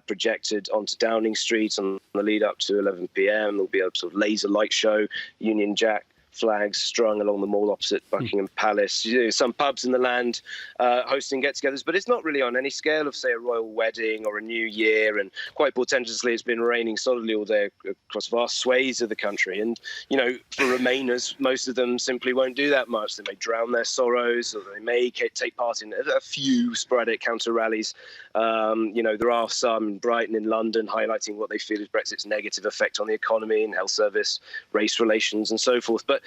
[SPEAKER 9] projected onto Downing Street on the lead up to 11 p.m. There'll be a sort of laser light show, Union Jack flags strung along the mall opposite Buckingham Palace. Some pubs in the land hosting get-togethers, but it's not really on any scale of, say, a royal wedding or a new year. And quite portentously, it's been raining solidly all day across vast swathes of the country. And, for Remainers, most of them simply won't do that much. They may drown their sorrows, or they may take part in a few sporadic counter-rallies. There are some in Brighton, in London, highlighting what they feel is Brexit's negative effect on the economy and health service, race relations, and so forth. But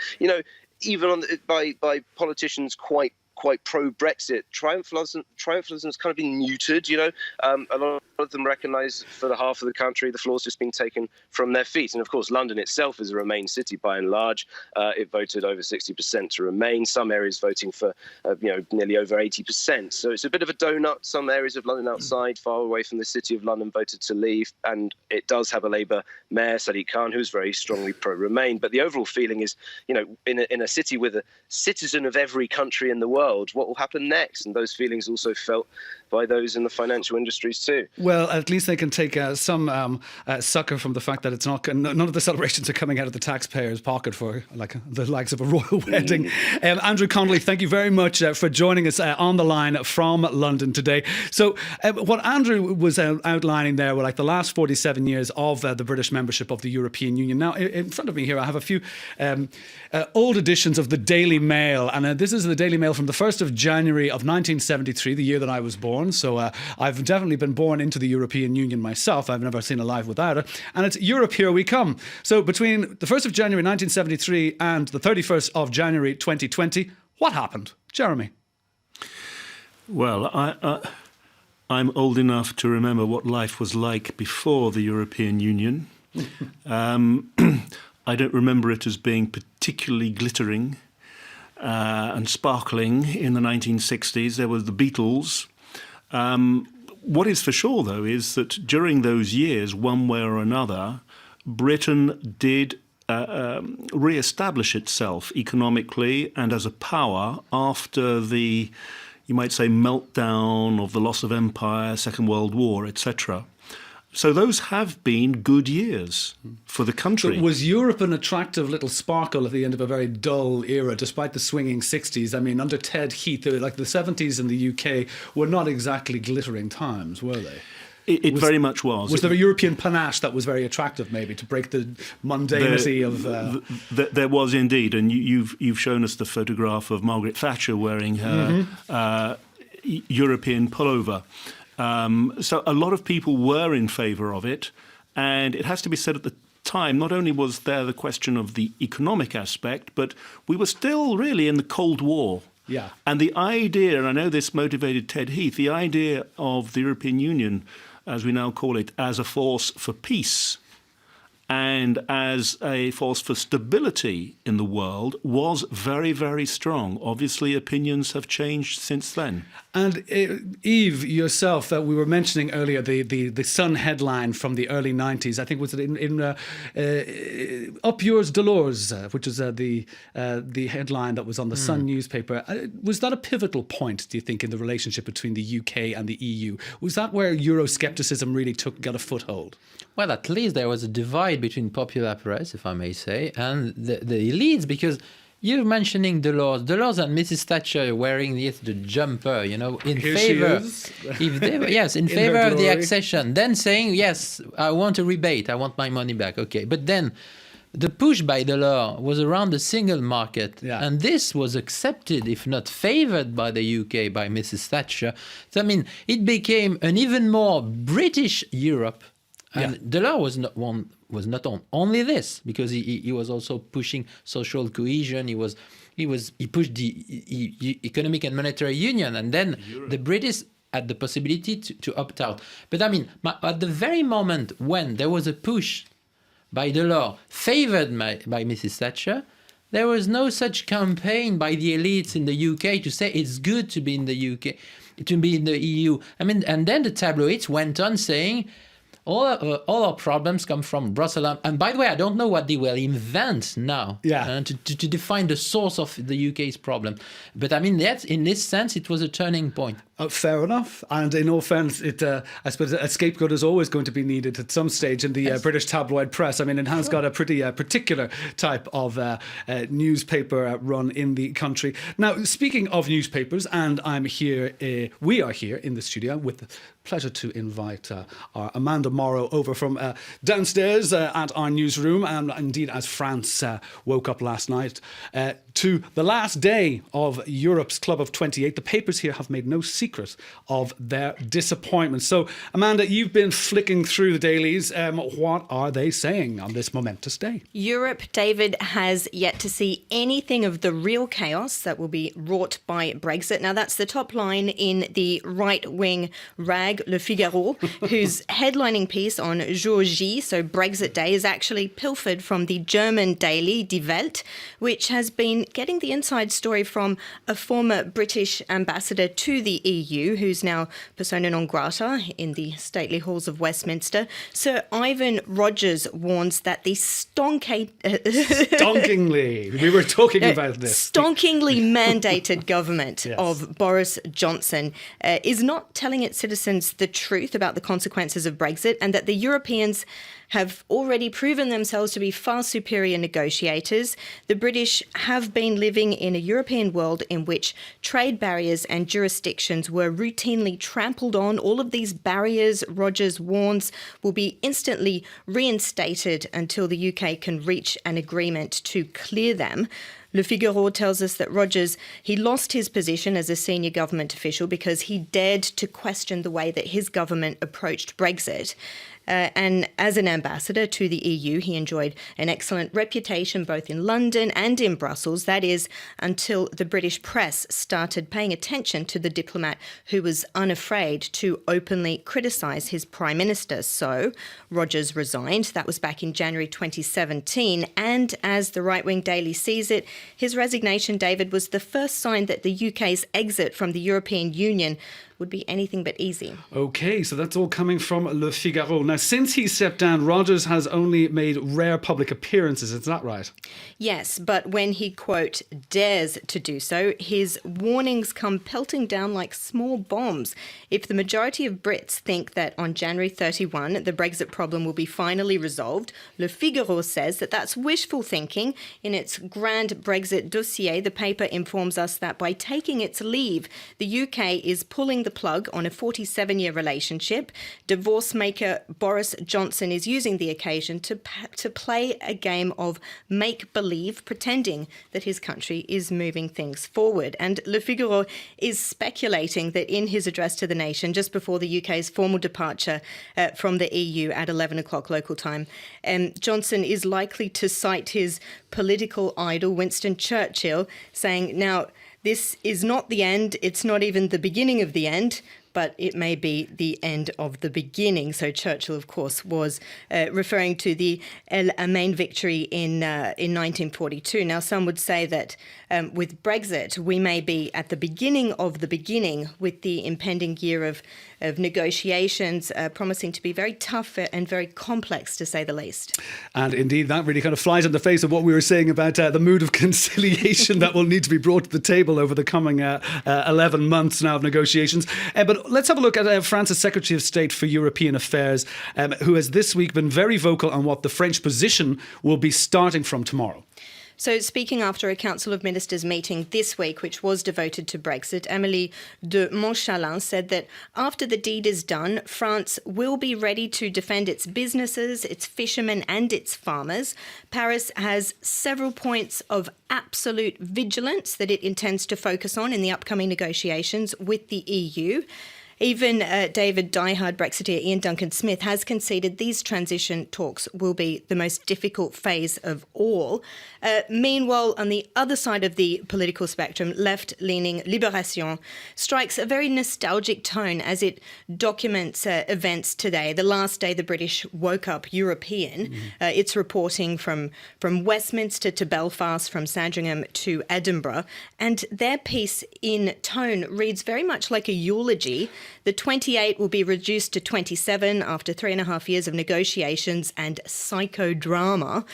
[SPEAKER 9] even by politicians quite pro-Brexit, triumphalism's kind of been muted. A lot of them recognise for the half of the country the floor's just been taken from their feet. And of course, London itself is a Remain city by and large. It voted over 60% to remain. Some areas voting for nearly over 80%. So it's a bit of a donut. Some areas of London outside, far away from the city of London, voted to leave. And it does have a Labour mayor, Sadiq Khan, who's very strongly pro-Remain. But the overall feeling is, in a city with a citizen of every country in the world, what will happen next? And those feelings also felt by those in the financial industries too.
[SPEAKER 2] Well, at least they can take some succor from the fact that it's none of the celebrations are coming out of the taxpayer's pocket for the likes of a royal wedding. Andrew Connolly, thank you very much for joining us on the line from London today. So what Andrew was outlining there were the last 47 years of the British membership of the European Union. Now, in front of me here, I have a few old editions of the Daily Mail, and this is the Daily Mail from the 1st of January of 1973, the year that I was born. So I've definitely been born into the European Union myself. I've never seen a life without it. And it's Europe, here we come. So between the 1st of January 1973 and the 31st of January 2020, what happened? Jeremy?
[SPEAKER 4] Well, I'm old enough to remember what life was like before the European Union. I don't remember it as being particularly glittering and sparkling in the 1960s. There was the Beatles. What is for sure, though, is that during those years, one way or another, Britain did re-establish itself economically and as a power after the, you might say, meltdown of the loss of empire, Second World War, etc. So those have been good years for the country.
[SPEAKER 2] So was Europe an attractive little sparkle at the end of a very dull era, despite the swinging 60s? I mean, under Ted Heath, like the 70s in the UK were not exactly glittering times, were they?
[SPEAKER 4] It very much was.
[SPEAKER 2] Was there a European panache that was very attractive, maybe, to break the mundanity of...
[SPEAKER 4] There was indeed, and you've shown us the photograph of Margaret Thatcher wearing her European pullover. So a lot of people were in favour of it, and it has to be said at the time, not only was there the question of the economic aspect, but we were still really in the Cold War.
[SPEAKER 2] Yeah.
[SPEAKER 4] And the idea, and I know this motivated Ted Heath, the idea of the European Union, as we now call it, as a force for peace and as a force for stability in the world was very, very strong. Obviously, opinions have changed since then. And
[SPEAKER 2] Yves, yourself, we were mentioning earlier the Sun headline from the early 90s. I think was it in Up Yours Dolores, which is the headline that was on the Sun newspaper. Was that a pivotal point, do you think, in the relationship between the UK and the EU? Was that where Euroscepticism really got a foothold?
[SPEAKER 3] Well, at least there was a divide between popular press, if I may say, and the elites, because you're mentioning Delors and Mrs. Thatcher wearing the jumper, in favor, in favor of the accession, then saying, yes, I want a rebate, I want my money back, okay. But then the push by Delors was around the single market, and this was accepted, if not favored by the UK, by Mrs. Thatcher. So, I mean, it became an even more British Europe. And Delors was not on only this, because he was also pushing social cohesion. He pushed the economic and monetary union, and then the British had the possibility to opt out. But I mean, at the very moment when there was a push by Delors favored by Mrs. Thatcher, there was no such campaign by the elites in the UK to say it's good to be in the UK, to be in the EU. I mean, and then the tabloids went on saying, all our problems come from Brussels. And by the way, I don't know what they will invent now to define the source of the UK's problem. But I mean, in this sense, it was a turning point.
[SPEAKER 2] Fair enough. And in all fairness, I suppose a scapegoat is always going to be needed at some stage in the British tabloid press. I mean, it has got a pretty particular type of newspaper run in the country. Now, speaking of newspapers, and we are here in the studio with the pleasure to invite our Amanda Morrow over from downstairs at our newsroom, and indeed as France woke up last night to the last day of Europe's Club of 28. The papers here have made no secret of their disappointment. So, Amanda, you've been flicking through the dailies. What are they saying on this momentous day?
[SPEAKER 10] Europe, David, has yet to see anything of the real chaos that will be wrought by Brexit. Now, that's the top line in the right-wing rag Le Figaro, whose headlining piece on Jour J, so Brexit Day, is actually pilfered from the German daily Die Welt, which has been getting the inside story from a former British ambassador to the EU, who's now persona non grata in the stately halls of Westminster. Sir Ivan Rogers warns that the stonkingly,
[SPEAKER 2] we were talking about this,
[SPEAKER 10] stonkingly mandated government of Boris Johnson is not telling its citizens the truth about the consequences of Brexit, and that the Europeans have already proven themselves to be far superior negotiators. The British have been living in a European world in which trade barriers and jurisdictions were routinely trampled on. All of these barriers, Rogers warns, will be instantly reinstated until the UK can reach an agreement to clear them. Le Figaro tells us that Rogers, he lost his position as a senior government official because he dared to question the way that his government approached Brexit. And as an ambassador to the EU, he enjoyed an excellent reputation both in London and in Brussels. That is, until the British press started paying attention to the diplomat who was unafraid to openly criticise his prime minister. So Rogers resigned. That was back in January 2017. And as the right-wing daily sees it, his resignation, David, was the first sign that the UK's exit from the European Union would be anything but easy.
[SPEAKER 2] Okay, so that's all coming from Le Figaro. Now, since he stepped down, Rogers has only made rare public appearances, is that right?
[SPEAKER 10] Yes, but when he, quote, dares to do so, his warnings come pelting down like small bombs. If the majority of Brits think that on January 31 the Brexit problem will be finally resolved, Le Figaro says that that's wishful thinking. In its grand Brexit dossier, the paper informs us that by taking its leave, the UK is pulling the plug on a 47-year relationship. Divorce maker Boris Johnson is using the occasion to play a game of make-believe, pretending that his country is moving things forward. And Le Figaro is speculating that in his address to the nation, just before the UK's formal departure from the EU at 11 o'clock local time, Johnson is likely to cite his political idol, Winston Churchill, saying, now, this is not the end, it's not even the beginning of the end, but it may be the end of the beginning. So Churchill, of course, was referring to the El Alamein victory in 1942. Now, some would say that with Brexit, we may be at the beginning of the beginning with the impending year of negotiations promising to be very tough and very complex, to say the least.
[SPEAKER 2] And indeed, that really kind of flies in the face of what we were saying about the mood of conciliation that will need to be brought to the table over the coming 11 months now of negotiations. But let's have a look at France's Secretary of State for European Affairs, who has this week been very vocal on what the French position will be starting from tomorrow.
[SPEAKER 10] So speaking after a Council of Ministers meeting this week, which was devoted to Brexit, Amélie de Montchalin said that after the deed is done, France will be ready to defend its businesses, its fishermen and its farmers. Paris has several points of absolute vigilance that it intends to focus on in the upcoming negotiations with the EU. Even David diehard Brexiteer Ian Duncan Smith has conceded these transition talks will be the most difficult phase of all. Meanwhile, on the other side of the political spectrum, left-leaning Libération strikes a very nostalgic tone as it documents events today, the last day the British woke up European. It's reporting from Westminster to Belfast, from Sandringham to Edinburgh, and their piece in tone reads very much like a eulogy. The 28 will be reduced to 27 after 3.5 years of negotiations and psychodrama.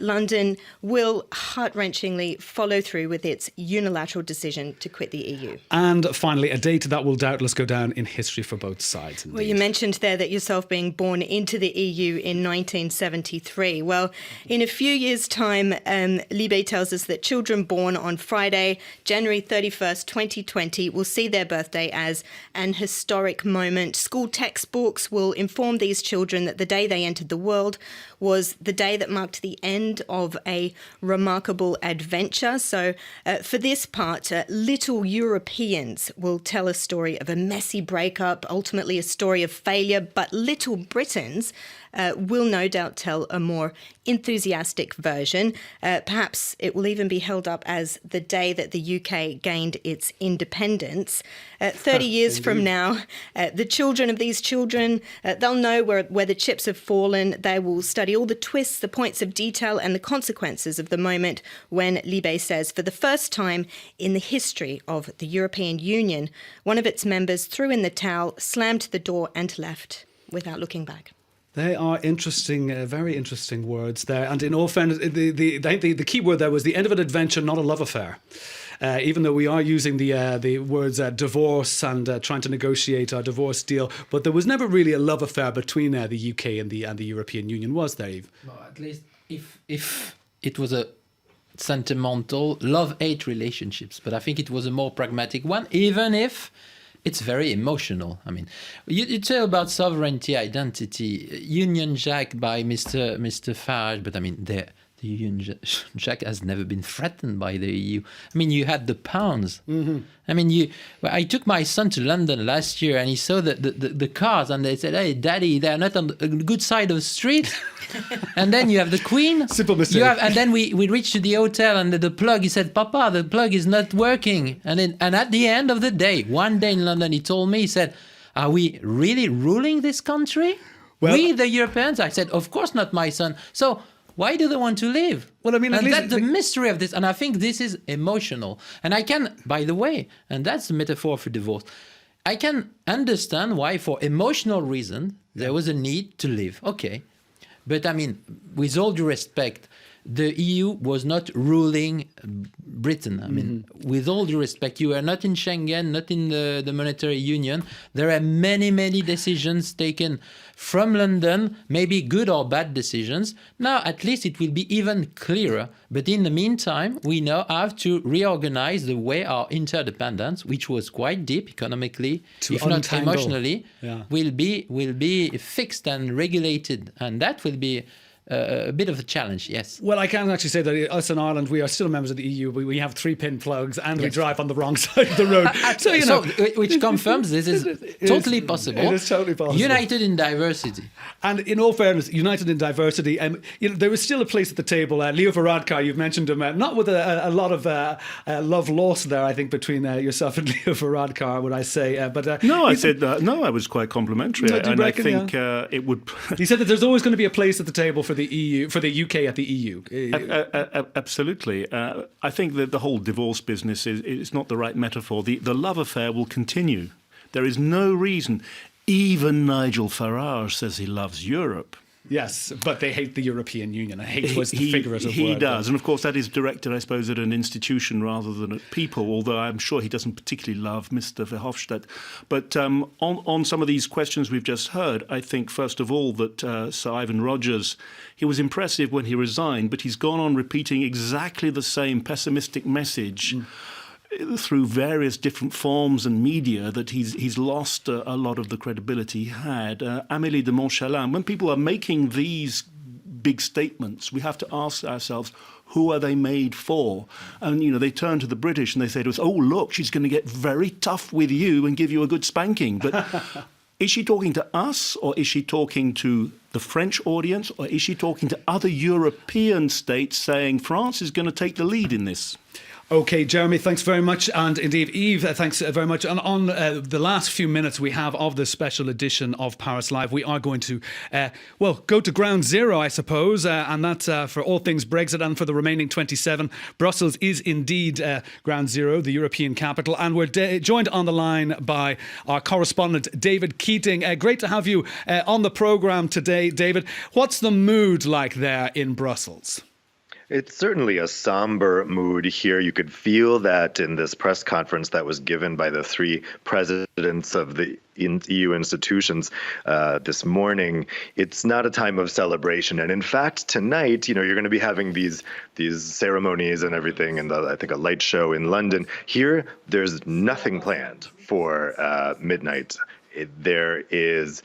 [SPEAKER 10] London will heart-wrenchingly follow through with its unilateral decision to quit the EU.
[SPEAKER 2] And finally, a date that will doubtless go down in history for both sides. Indeed.
[SPEAKER 10] Well, you mentioned there that yourself being born into the EU in 1973. Well, in a few years' time, Libé tells us that children born on Friday, January 31st, 2020, will see their birthday as an historic moment. School textbooks will inform these children that the day they entered the world was the day that marked the end of a remarkable adventure. So for this part, Little Europeans will tell a story of a messy breakup, ultimately a story of failure, but Little Britons will no doubt tell a more enthusiastic version. Perhaps it will even be held up as the day that the UK gained its independence. 30 years from now, the children of these children, they'll know where the chips have fallen. They will study all the twists, the points of detail and the consequences of the moment when Libé says, for the first time in the history of the European Union, one of its members threw in the towel, slammed the door and left without looking back.
[SPEAKER 2] They are interesting, very interesting words there. And in all fairness, the key word there was the end of an adventure, not a love affair. Even though we are using the words divorce and trying to negotiate our divorce deal, but there was never really a love affair between the UK and the European Union, was there, Yves?
[SPEAKER 3] Well, at least if it was a sentimental love-hate relationships, but I think it was a more pragmatic one, even if it's very emotional. I mean, you tell about sovereignty, identity, Union Jack by Mr. Farage, but I mean, the Union Jack has never been threatened by the EU. I mean, you had the pounds. Mm-hmm. I mean, I took my son to London last year and he saw the cars and they said, hey, Daddy, they're not on the good side of the street. And then you have the Queen. Simple mistake. And then we reached to the hotel and the plug, he said, Papa, the plug is not working. And at the end of the day, one day in London, he told me, he said, are we really ruling this country? Well, we, the Europeans? I said, of course not, my son. So why do they want to leave? Well, I mean, and that's the mystery of this. And I think this is emotional. And I can, by the way, and that's the metaphor for divorce. I can understand why, for emotional reasons, there was a need to leave. Okay. But I mean, with all due respect, the EU was not ruling Britain. I mean, with all due respect, you are not in Schengen, not in the monetary union. There are many, many decisions taken from London, maybe good or bad decisions. Now, at least it will be even clearer. But in the meantime, we now have to reorganize the way our interdependence, which was quite deep economically, if not emotionally, will be fixed and regulated. And that will be a bit of a challenge, yes.
[SPEAKER 2] Well, I can actually say that us in Ireland, we are still members of the EU. We have 3-pin plugs and we drive on the wrong side of the road. So, you know,
[SPEAKER 3] which confirms this is totally possible.
[SPEAKER 2] It is totally possible.
[SPEAKER 3] United in diversity.
[SPEAKER 2] And in all fairness, united in diversity, you know, there is still a place at the table. Leo Varadkar, you've mentioned him, not with a lot of love lost there, I think, between yourself and Leo Varadkar, would I say. But
[SPEAKER 4] no, I said no. I was quite complimentary, and I think it would.
[SPEAKER 2] He said that there's always going to be a place at the table for the EU, for the UK at the EU.
[SPEAKER 4] Absolutely. I think that the whole divorce business is not the right metaphor. The love affair will continue. There is no reason. Even Nigel Farage says he loves Europe.
[SPEAKER 2] Yes, but they hate the European Union. I hate was the figurative word.
[SPEAKER 4] He does. And of course that is directed, I suppose, at an institution rather than at people, although I'm sure he doesn't particularly love Mr. Verhofstadt. But on some of these questions we've just heard, I think, first of all, that Sir Ivan Rogers, he was impressive when he resigned, but he's gone on repeating exactly the same pessimistic message through various different forms and media, that he's lost a lot of the credibility he had. Amélie de Montchalin, when people are making these big statements, we have to ask ourselves, who are they made for? And, you know, they turn to the British and they say to us, oh, look, she's going to get very tough with you and give you a good spanking. But is she talking to us, or is she talking to the French audience, or is she talking to other European states saying France is going to take the lead in this?
[SPEAKER 2] Okay, Jeremy, thanks very much. And indeed, Yves, thanks very much. And on the last few minutes we have of this special edition of Paris Live, we are going to, go to ground zero, I suppose. And that's for all things Brexit and for the remaining 27. Brussels is indeed ground zero, the European capital. And we're joined on the line by our correspondent, David Keating. Great to have you on the programme today, David. What's the mood like there in Brussels?
[SPEAKER 11] It's certainly a somber mood here. You could feel that in this press conference that was given by the three presidents of the EU institutions this morning. It's not a time of celebration. And in fact, tonight, you know, you're going to be having these ceremonies and everything, and I think a light show in London. Here, there's nothing planned for midnight. There is,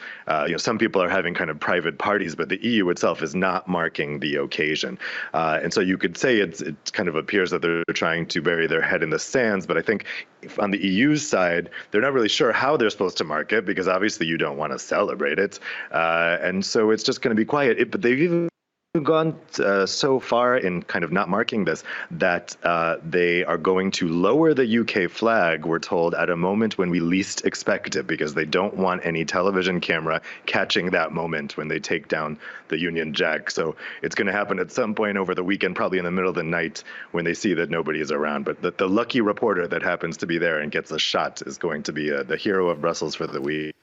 [SPEAKER 11] some people are having kind of private parties, but the EU itself is not marking the occasion. And so you could say it kind of appears that they're trying to bury their head in the sands. But I think on the EU's side, they're not really sure how they're supposed to mark it, because obviously you don't want to celebrate it. And so it's just going to be quiet. But they've even gone so far in kind of not marking this that they are going to lower the UK flag, we're told, at a moment when we least expect it, because they don't want any television camera catching that moment when they take down the Union Jack. So it's going to happen at some point over the weekend, probably in the middle of the night when they see that nobody is around. But the lucky reporter that happens to be there and gets a shot is going to be the hero of Brussels for the weekend,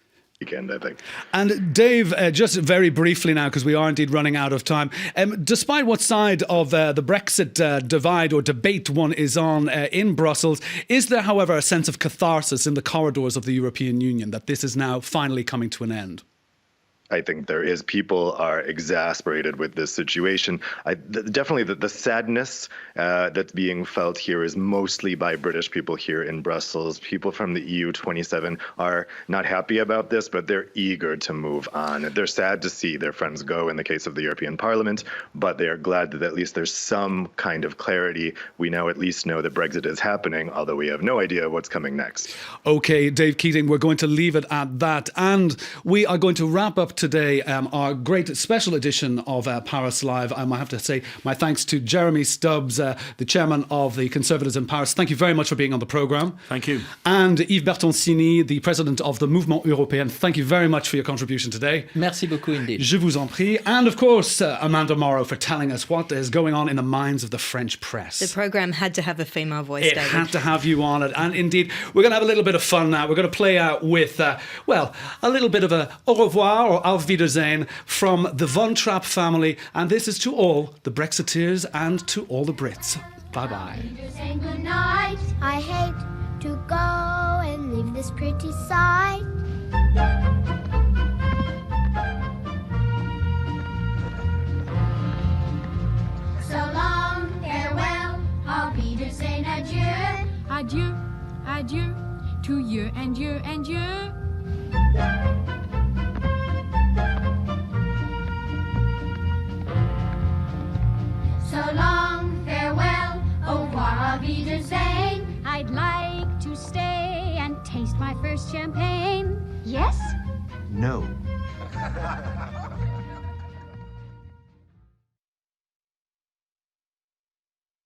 [SPEAKER 11] I think.
[SPEAKER 2] And Dave, just very briefly now, because we are indeed running out of time, despite what side of the Brexit divide or debate one is on in Brussels, is there, however, a sense of catharsis in the corridors of the European Union that this is now finally coming to an end?
[SPEAKER 11] I think there is. People are exasperated with this situation. Definitely the sadness that's being felt here is mostly by British people here in Brussels. People from the EU 27 are not happy about this, but they're eager to move on. They're sad to see their friends go in the case of the European Parliament, but they are glad that at least there's some kind of clarity. We now at least know that Brexit is happening, although we have no idea what's coming next.
[SPEAKER 2] Okay, Dave Keating, we're going to leave it at that. And we are going to wrap up up today our great special edition of Paris Live. I have to say my thanks to Jeremy Stubbs, the chairman of the Conservatives in Paris. Thank you very much for being on the programme.
[SPEAKER 4] Thank you.
[SPEAKER 2] And Yves Bertoncini, the president of the Mouvement Européen. Thank you very much for your contribution today.
[SPEAKER 3] Merci beaucoup indeed.
[SPEAKER 2] Je vous en prie. And of course, Amanda Morrow for telling us what is going on in the minds of the French press.
[SPEAKER 10] The programme had to have a female voice,
[SPEAKER 2] It
[SPEAKER 10] David.
[SPEAKER 2] had to have you on it. And indeed, we're going to have a little bit of fun now. We're going to play out with, a little bit of a au revoir or auf Wiedersehen from the Von Trapp family. And this is to all the Brexiteers and to all the Brits. Bye-bye.
[SPEAKER 12] Saying good night. I hate to go and leave this pretty sight. So long, farewell, auf Wiedersehen, adieu.
[SPEAKER 13] Adieu, adieu, to you and you and you.
[SPEAKER 12] So long, farewell, au revoir, auf Wiedersehen.
[SPEAKER 13] I'd like to stay and taste my first champagne.
[SPEAKER 12] Yes?
[SPEAKER 14] No.